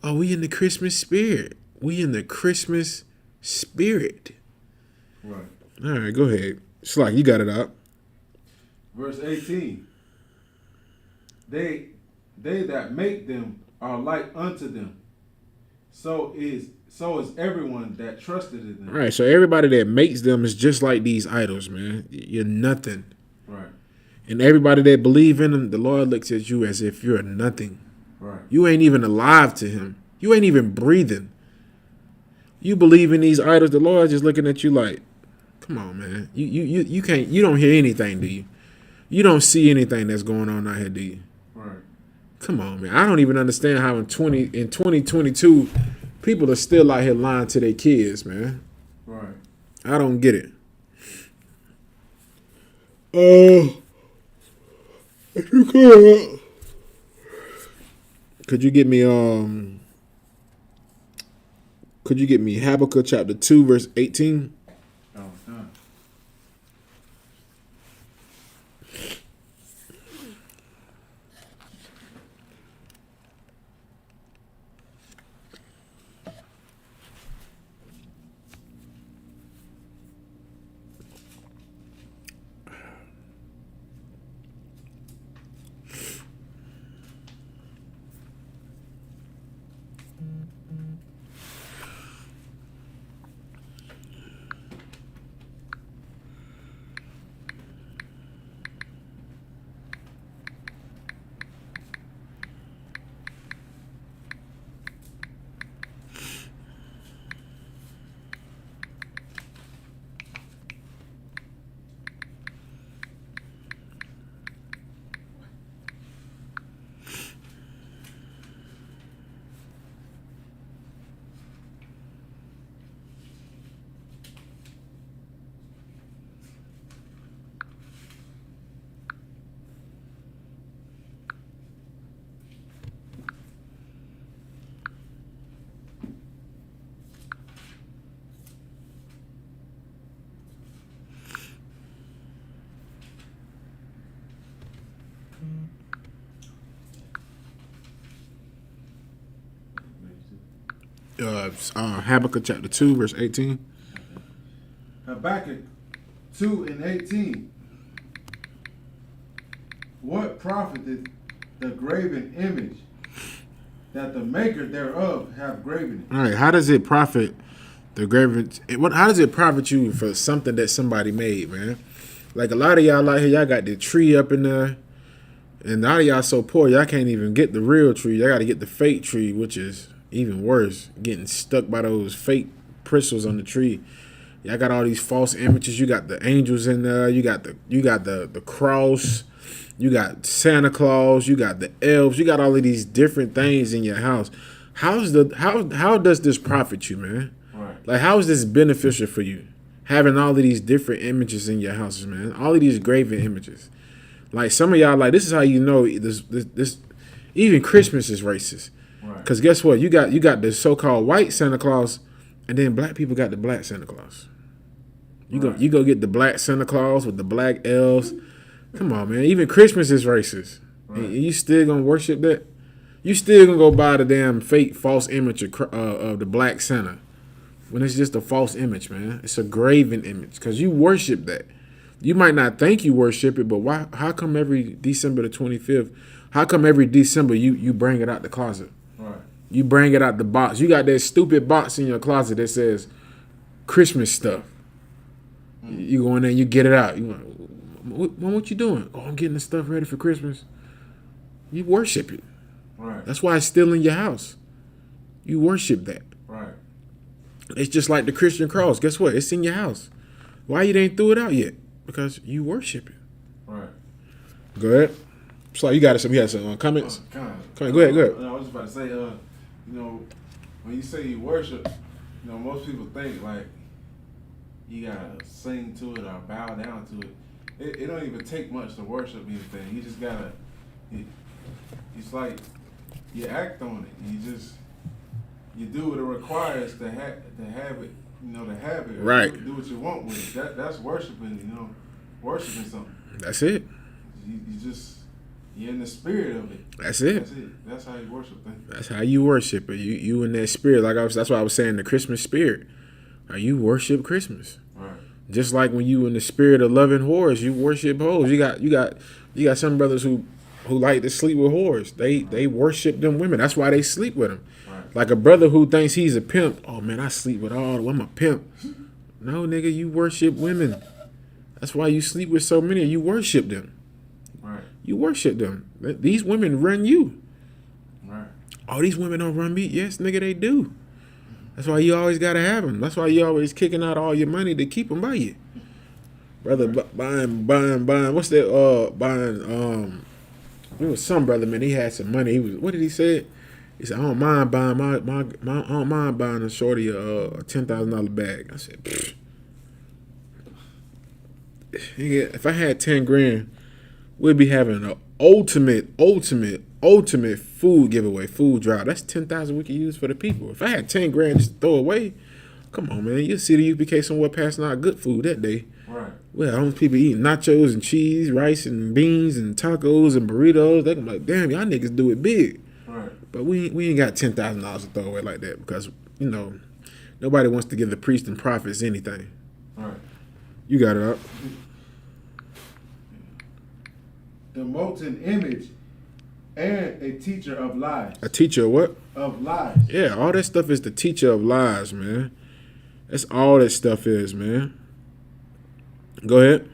Oh, we in the Christmas spirit. We in the Christmas spirit. Right. All right, go ahead. Slack, you got it out. Verse 18. They that make them are like unto them. So is everyone that trusted in them. All right, so everybody that makes them is just like these idols, man. You're nothing. Right. And everybody that believe in them, the Lord looks at you as if you're nothing. Right. You ain't even alive to him. You ain't even breathing. You believe in these idols, the Lord just looking at you like, come on, man. You can't, you don't hear anything, do you? You don't see anything that's going on out here, do you? Right. Come on, man. I don't even understand how in 2022 people are still out here lying to their kids, man. Right. I don't get it. If you could you get me Habakkuk chapter 2 verse 18? Oh, done. Habakkuk chapter 2 verse 18. Habakkuk 2 and 18. What profited the graven image that the maker thereof have graven it? All right, how does it profit the graven? How does it profit you for something that somebody made, man? Like a lot of y'all out here, y'all got the tree up in there, and a lot of y'all so poor, y'all can't even get the real tree. Y'all got to get the fake tree, which is even worse, getting stuck by those fake crystals on the tree. Y'all got all these false images. You got the angels in there. You got the cross. You got Santa Claus. You got the elves. You got all of these different things in your house. How does this profit you, man? Right. Like, how is this beneficial for you? Having all of these different images in your houses, man. All of these graven images. Like, some of y'all, like, this is how you know this even Christmas is racist. Right. Because guess what? You got the so-called white Santa Claus, and then black people got the black Santa Claus. You go get the black Santa Claus with the black elves. Come on, man. Even Christmas is racist. Right. And you still gonna worship that? You still gonna go buy the damn fake false image of the black Santa when it's just a false image, man. It's a graven image because you worship that. You might not think you worship it, but why? How come every December the 25th? How come every December you bring it out the closet? Right. You bring it out the box. You got that stupid box in your closet that says Christmas stuff. You go in there and you get it out. You like, what you doing? Oh, I'm getting the stuff ready for Christmas. You worship it. Right. That's why it's still in your house. You worship that. Right. It's just like the Christian cross. Guess what? It's in your house. Why you didn't throw it out yet? Because you worship it. Right. Go ahead. So you got it. We had some comments. Go ahead. Go ahead. I was just about to say, when you say you worship, most people think like you gotta sing to it or bow down to it. it don't even take much to worship anything. You just gotta. It's like you act on it. You do what it requires to have it. You know, to have it. Right. Do what you want with it. That's worshiping. You know, worshiping something. That's it. You're in the spirit of it. That's it. That's it. That's how you worship things. That's how you worship it. You in that spirit. That's why I was saying the Christmas spirit. You worship Christmas. Right. Just like when you in the spirit of loving whores, you worship hoes. You got some brothers who like to sleep with whores. They worship them women. That's why they sleep with them. Right. Like a brother who thinks he's a pimp. Oh man, I sleep with all. I'm a pimp. No, nigga, you worship women. That's why you sleep with so many. You worship them. Right. You worship them. These women run you. Right. Oh, these women don't run me. Yes, nigga, they do. That's why you always gotta have them. That's why you always kicking out all your money to keep them by you, brother. Buying. What's that? Buying. It was some brother, man. He had some money. What did he say? He said, I don't mind buying I don't mind buying a shorty a $10,000 bag. I said, pfft. If I had 10 grand, we'd be having an ultimate food giveaway, food drive. That's 10,000 we could use for the people. If I had 10 grand just to throw away, come on, man. You'll see the U.P.K somewhere passing out good food that day. Right. Well, all those people eating nachos and cheese, rice and beans and tacos and burritos. They gonna be like, damn, y'all niggas do it big. Right. But we ain't got $10,000 to throw away like that because, you know, nobody wants to give the priests and prophets anything. Right. You got it up. The molten image and a teacher of lies. A teacher of what? Of lies. Yeah, all that stuff is the teacher of lies, man. That's all that stuff is, man. Go ahead.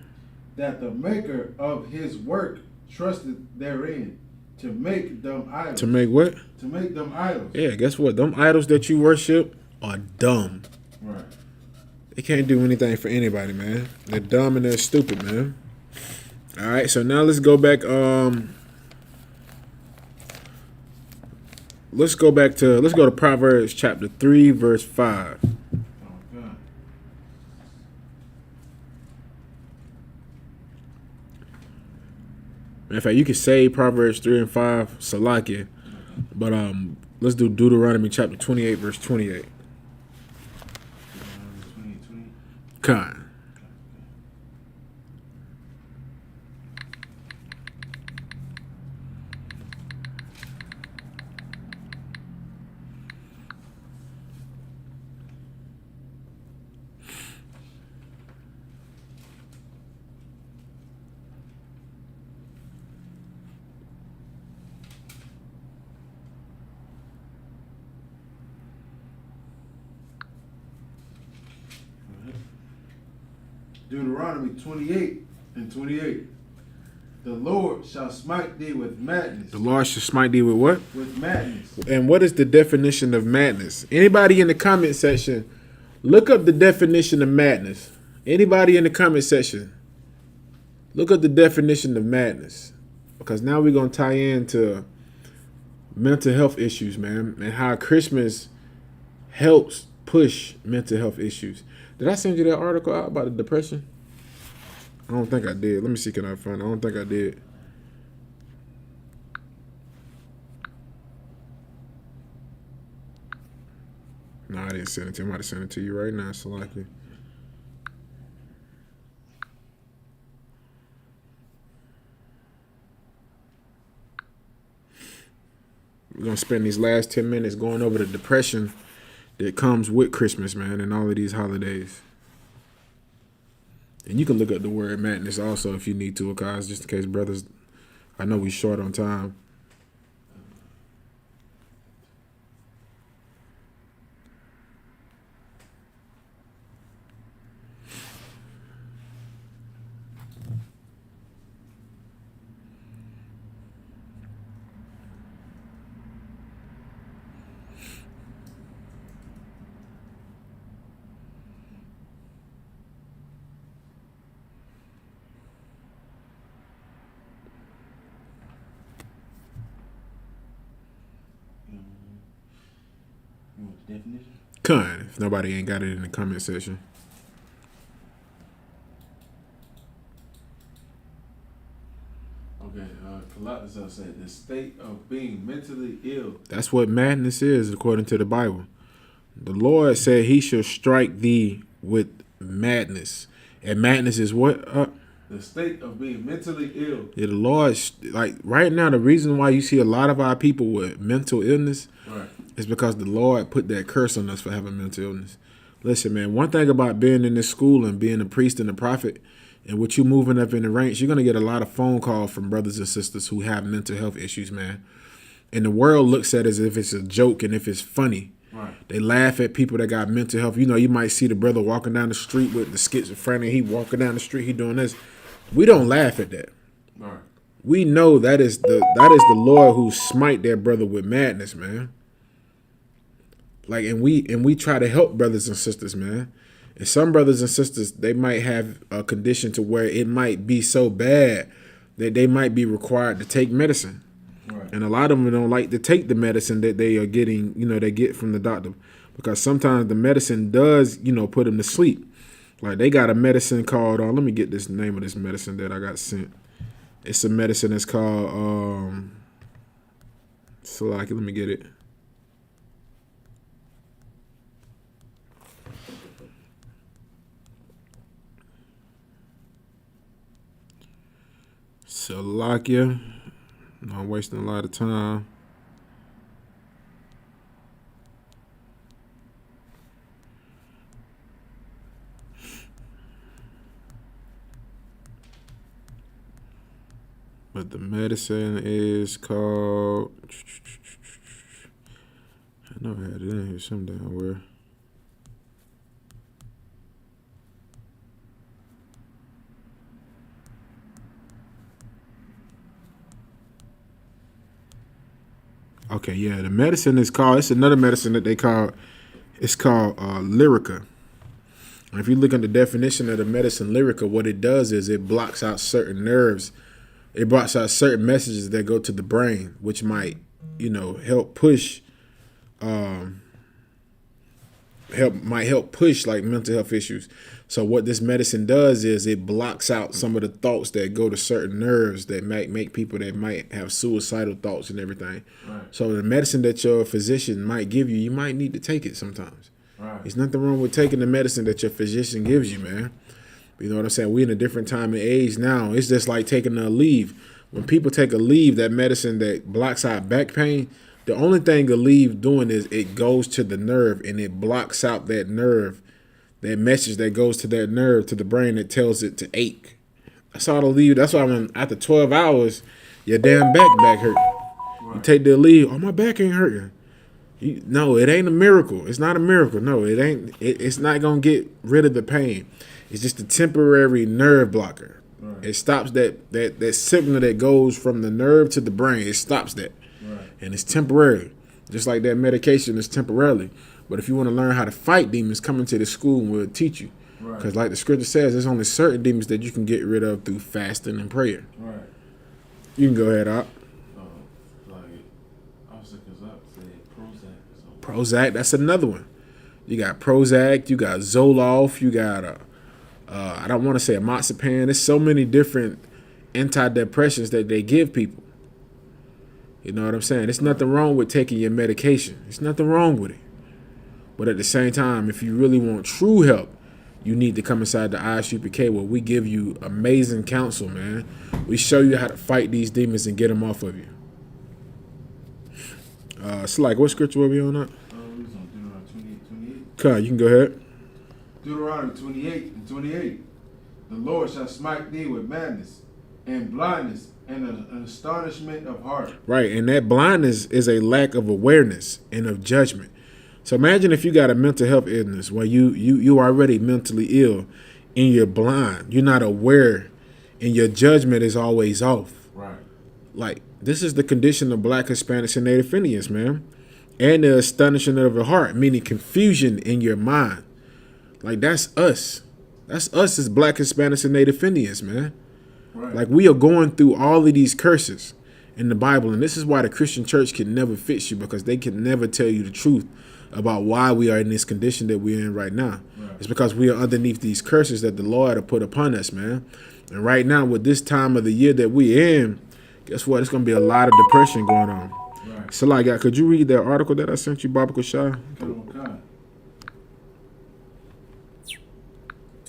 That the maker of his work trusted therein to make them idols. To make what? To make them idols. Yeah, guess what? Them idols that you worship are dumb. Right. They can't do anything for anybody, man. They're dumb and they're stupid, man. All right, so now let's go back. Let's go to Proverbs chapter 3, verse 5. Oh, God. In fact, you can say Proverbs 3 and 5, Salakia, but let's do Deuteronomy chapter 28, verse 28. 20. Khan. Deuteronomy 28 and 28. The Lord shall smite thee with madness. The Lord shall smite thee with what? With madness. And what is the definition of madness? Anybody in the comment section, look up the definition of madness. Anybody in the comment section, look up the definition of madness. Because now we're going to tie into mental health issues, man, and how Christmas helps push mental health issues. Did I send you that article out about the depression? I don't think I did. Let me see, can I find it? I don't think I did. No, I didn't send it to you. I might have sent it to you right now, Salaki. We're going to spend these last 10 minutes going over the depression that comes with Christmas, man, and all of these holidays. And you can look up the word madness also if you need to, guys, just in case, brothers. I know we short on time. You want the definition? Con, if nobody ain't got it in the comment section. lot of us said the state of being mentally ill. That's what madness is, according to the Bible. The Lord said he shall strike thee with madness. And madness is what? The state of being mentally ill. Yeah, the Lord, like right now, the reason why you see a lot of our people with mental illness is because the Lord put that curse on us for having mental illness. Listen, man, one thing about being in this school and being a priest and a prophet, and with you moving up in the ranks, you're going to get a lot of phone calls from brothers and sisters who have mental health issues, man. And the world looks at it as if it's a joke and if it's funny. Right. They laugh at people that got mental health. You know, you might see the brother walking down the street with the schizophrenia. He walking down the street, he doing this. We don't laugh at that. Right. We know that is the Lord who smite that brother with madness, man. Like, and we try to help brothers and sisters, man. And some brothers and sisters, they might have a condition to where it might be so bad that they might be required to take medicine. Right. And a lot of them don't like to take the medicine that they are getting, you know, they get from the doctor. Because sometimes the medicine does, you know, put them to sleep. Like they got a medicine called, let me get this name of this medicine that I got sent. It's a medicine that's called, let me get it. Salakia. I'm wasting a lot of time. But the medicine is called, I know I had it in here somewhere. Okay, yeah, the medicine is called, it's another medicine that they call, it's called Lyrica. And if you look at the definition of the medicine Lyrica, what it does is it blocks out certain nerves. It blocks out certain messages that go to the brain, which might, you know, help push like mental health issues. So what this medicine does is it blocks out some of the thoughts that go to certain nerves that might make people that might have suicidal thoughts and everything. Right. So the medicine that your physician might give you, you might need to take it sometimes. Right. There's nothing wrong with taking the medicine that your physician gives you, man. You know what I'm saying? We're in a different time and age now. It's just like taking a leave. When people take a leave, that medicine that blocks out back pain, the only thing a leave doing is it goes to the nerve and it blocks out that nerve, that message that goes to that nerve, to the brain that tells it to ache. That's all the leave. That's why when after 12 hours, your damn back hurt. Right. You take the leave, my back ain't hurting. No, it ain't a miracle. It's not a miracle. No, it ain't. It's not going to get rid of the pain. It's just a temporary nerve blocker. Right. It stops that signal that goes from the nerve to the brain. It stops that. Right. And it's temporary. Just like that medication is temporarily. But if you want to learn how to fight demons, come into the school and we'll teach you. Because like the scripture says, there's only certain demons that you can get rid of through fasting and prayer. Right. You can go ahead, Op. Prozac, that's another one. You got Prozac, you got Zoloft, you got I don't want to say amoxicillin. There's so many different antidepressants that they give people. You know what I'm saying? There's nothing wrong with taking your medication. There's nothing wrong with it. But at the same time, if you really want true help, you need to come inside the I.S.U.P.K where we give you amazing counsel, man. We show you how to fight these demons and get them off of you. It's like, what scripture were we on that? We was on Deuteronomy 28. Okay, you can go ahead. Deuteronomy 28 and 28. The Lord shall smite thee with madness and blindness and an astonishment of heart. Right, and that blindness is a lack of awareness and of judgment. So imagine if you got a mental health illness where you already mentally ill and you're blind. You're not aware and your judgment is always off. Right. Like, this is the condition of Black, Hispanics, and Native Indians, man. And the astonishment of the heart, meaning confusion in your mind. Like, that's us. That's us as Black, Hispanics, and Native Indians, man. Right. Like, we are going through all of these curses in the Bible. And this is why the Christian church can never fix you, because they can never tell you the truth about why we are in this condition that we're in right now. Right. It's because we are underneath these curses that the Lord has put upon us, man. And right now, with this time of the year that we're in, guess what? It's gonna be a lot of depression going on. Right. So like, could you read that article that I sent you, Baba Kushai? Okay.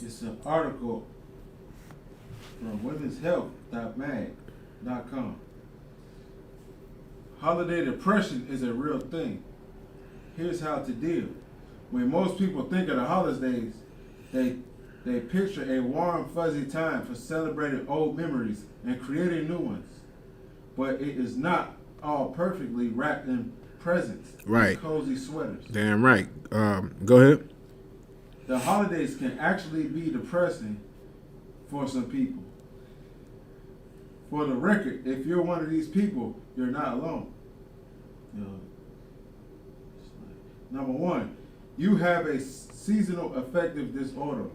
It's an article from womenshealth.mag.com. Holiday depression is a real thing. Here's how to deal. When most people think of the holidays, they picture a warm, fuzzy time for celebrating old memories and creating new ones. But it is not all perfectly wrapped in presents, Right. and cozy sweaters. Damn right. Go ahead. The holidays can actually be depressing for some people. For the record, if you're one of these people, you're not alone. Number one, you have a seasonal affective disorder.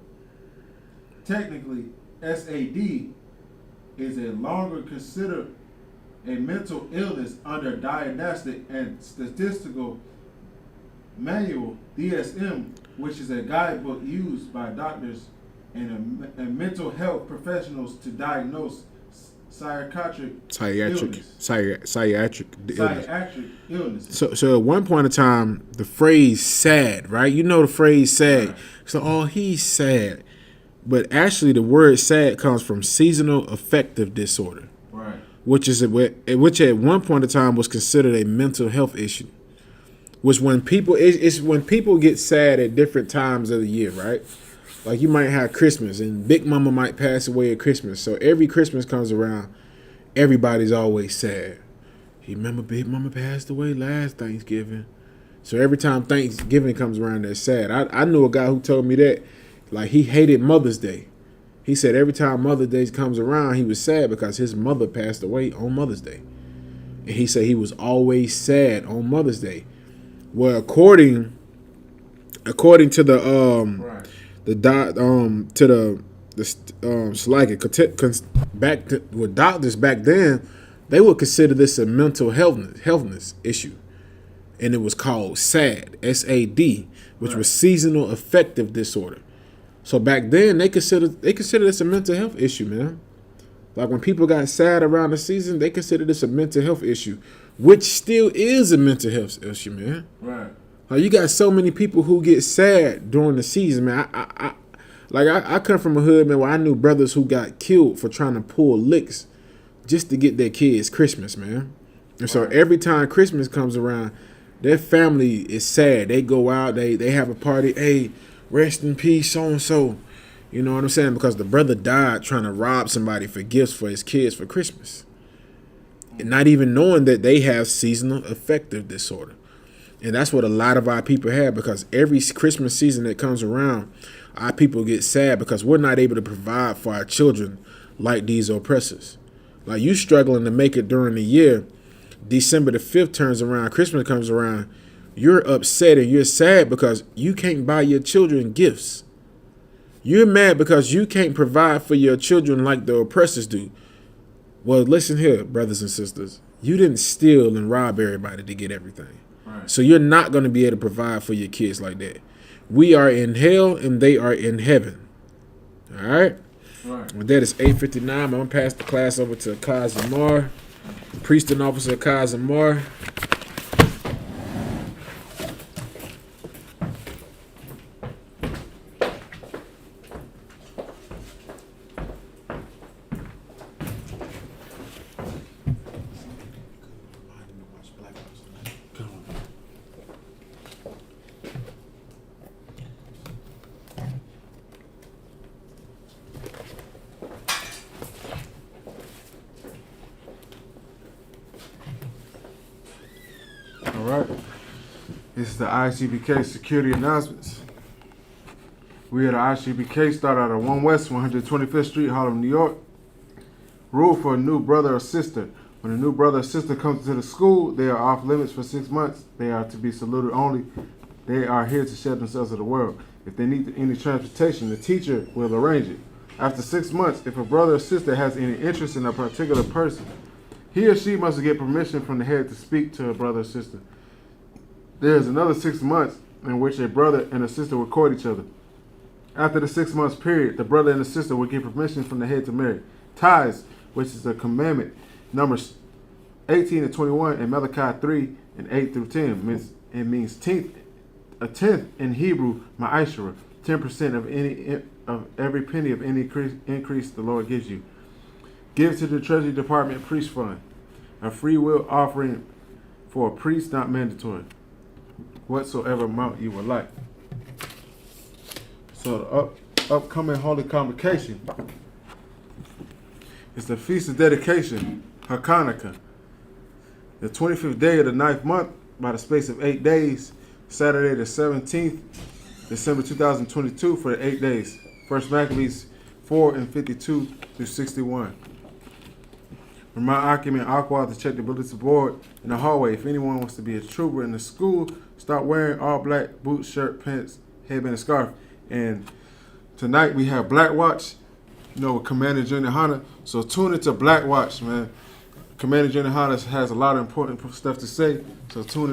Technically, SAD is a longer considered a mental illness under Diagnostic and Statistical Manual, DSM, which is a guidebook used by doctors and mental health professionals to diagnose psychiatric illness. So at one point in time, the phrase sad, right? You know the phrase sad. Right. So, oh, he's sad. But actually the word sad comes from seasonal affective disorder. Right. Which at one point in time was considered a mental health issue. Which when people it's when people get sad at different times of the year, right? Like you might have Christmas and Big Mama might pass away at Christmas. So every Christmas comes around, everybody's always sad. You remember Big Mama passed away last Thanksgiving. So every time Thanksgiving comes around, they're sad. I knew a guy who told me that, like, he hated Mother's Day. He said every time Mother's Day comes around, he was sad because his mother passed away on Mother's Day. And he said he was always sad on Mother's Day. Well, according to the Right. with doctors back then, they would consider this a mental healthness issue, and it was called SAD, SAD, which was seasonal affective disorder. So back then they considered this a mental health issue, man. Like when people got sad around the season, they considered this a mental health issue, which still is a mental health issue, man. Right. Like you got so many people who get sad during the season, man. I come from a hood, man, where I knew brothers who got killed for trying to pull licks just to get their kids Christmas, man. And so every time Christmas comes around, their family is sad. They go out, they have a party. Hey, rest in peace, so and so. You know what I'm saying? Because the brother died trying to rob somebody for gifts for his kids for Christmas, and not even knowing that they have seasonal affective disorder. And that's what a lot of our people have, because every Christmas season that comes around, our people get sad because we're not able to provide for our children like these oppressors. Like you struggling to make it during the year, December the 5th turns around, Christmas comes around, you're upset and you're sad because you can't buy your children gifts. You're mad because you can't provide for your children like the oppressors do. Well, listen here, brothers and sisters. You didn't steal and rob everybody to get everything. Right. So you're not going to be able to provide for your kids like that. We are in hell and they are in heaven. All right? Right. With that, it's 8:59. I'm going to pass the class over to Kazimar, priest and officer Kazimar. All right. This is the I.S.U.P.K security announcements. We at the I.S.U.P.K start out at 1 West 125th Street, Harlem, New York. Rule for a new brother or sister. When a new brother or sister comes to the school, they are off limits for 6 months. They are to be saluted only. They are here to shed themselves of the world. If they need any transportation, the teacher will arrange it. After 6 months, if a brother or sister has any interest in a particular person, he or she must get permission from the head to speak to a brother or sister. There is another 6 months in which a brother and a sister will court each other. After the 6 months period, the brother and the sister will get permission from the head to marry. Ties, which is a commandment, Numbers 18 and 21, and Malachi 3 and 8 through 10. It means a tenth in Hebrew, ma'ashra, 10% of every penny of any increase the Lord gives you. Give to the Treasury Department priest fund, a free will offering for a priest, not mandatory, whatsoever amount you would like. So the upcoming Holy Convocation is the Feast of Dedication, HaKanukah, the 25th day of the 9th month, by the space of 8 days, Saturday the 17th, December 2022, for the 8 days. First Maccabees 4 and 52 through 61. Remind Akim and Aqua to check the bulletin board in the hallway. If anyone wants to be a trooper in the school, start wearing all black boots, shirt, pants, headband, and scarf. And tonight we have Black Watch, with Commander General YAHANNA. So tune into Black Watch, man. Commander General YAHANNA has a lot of important stuff to say. So tune in.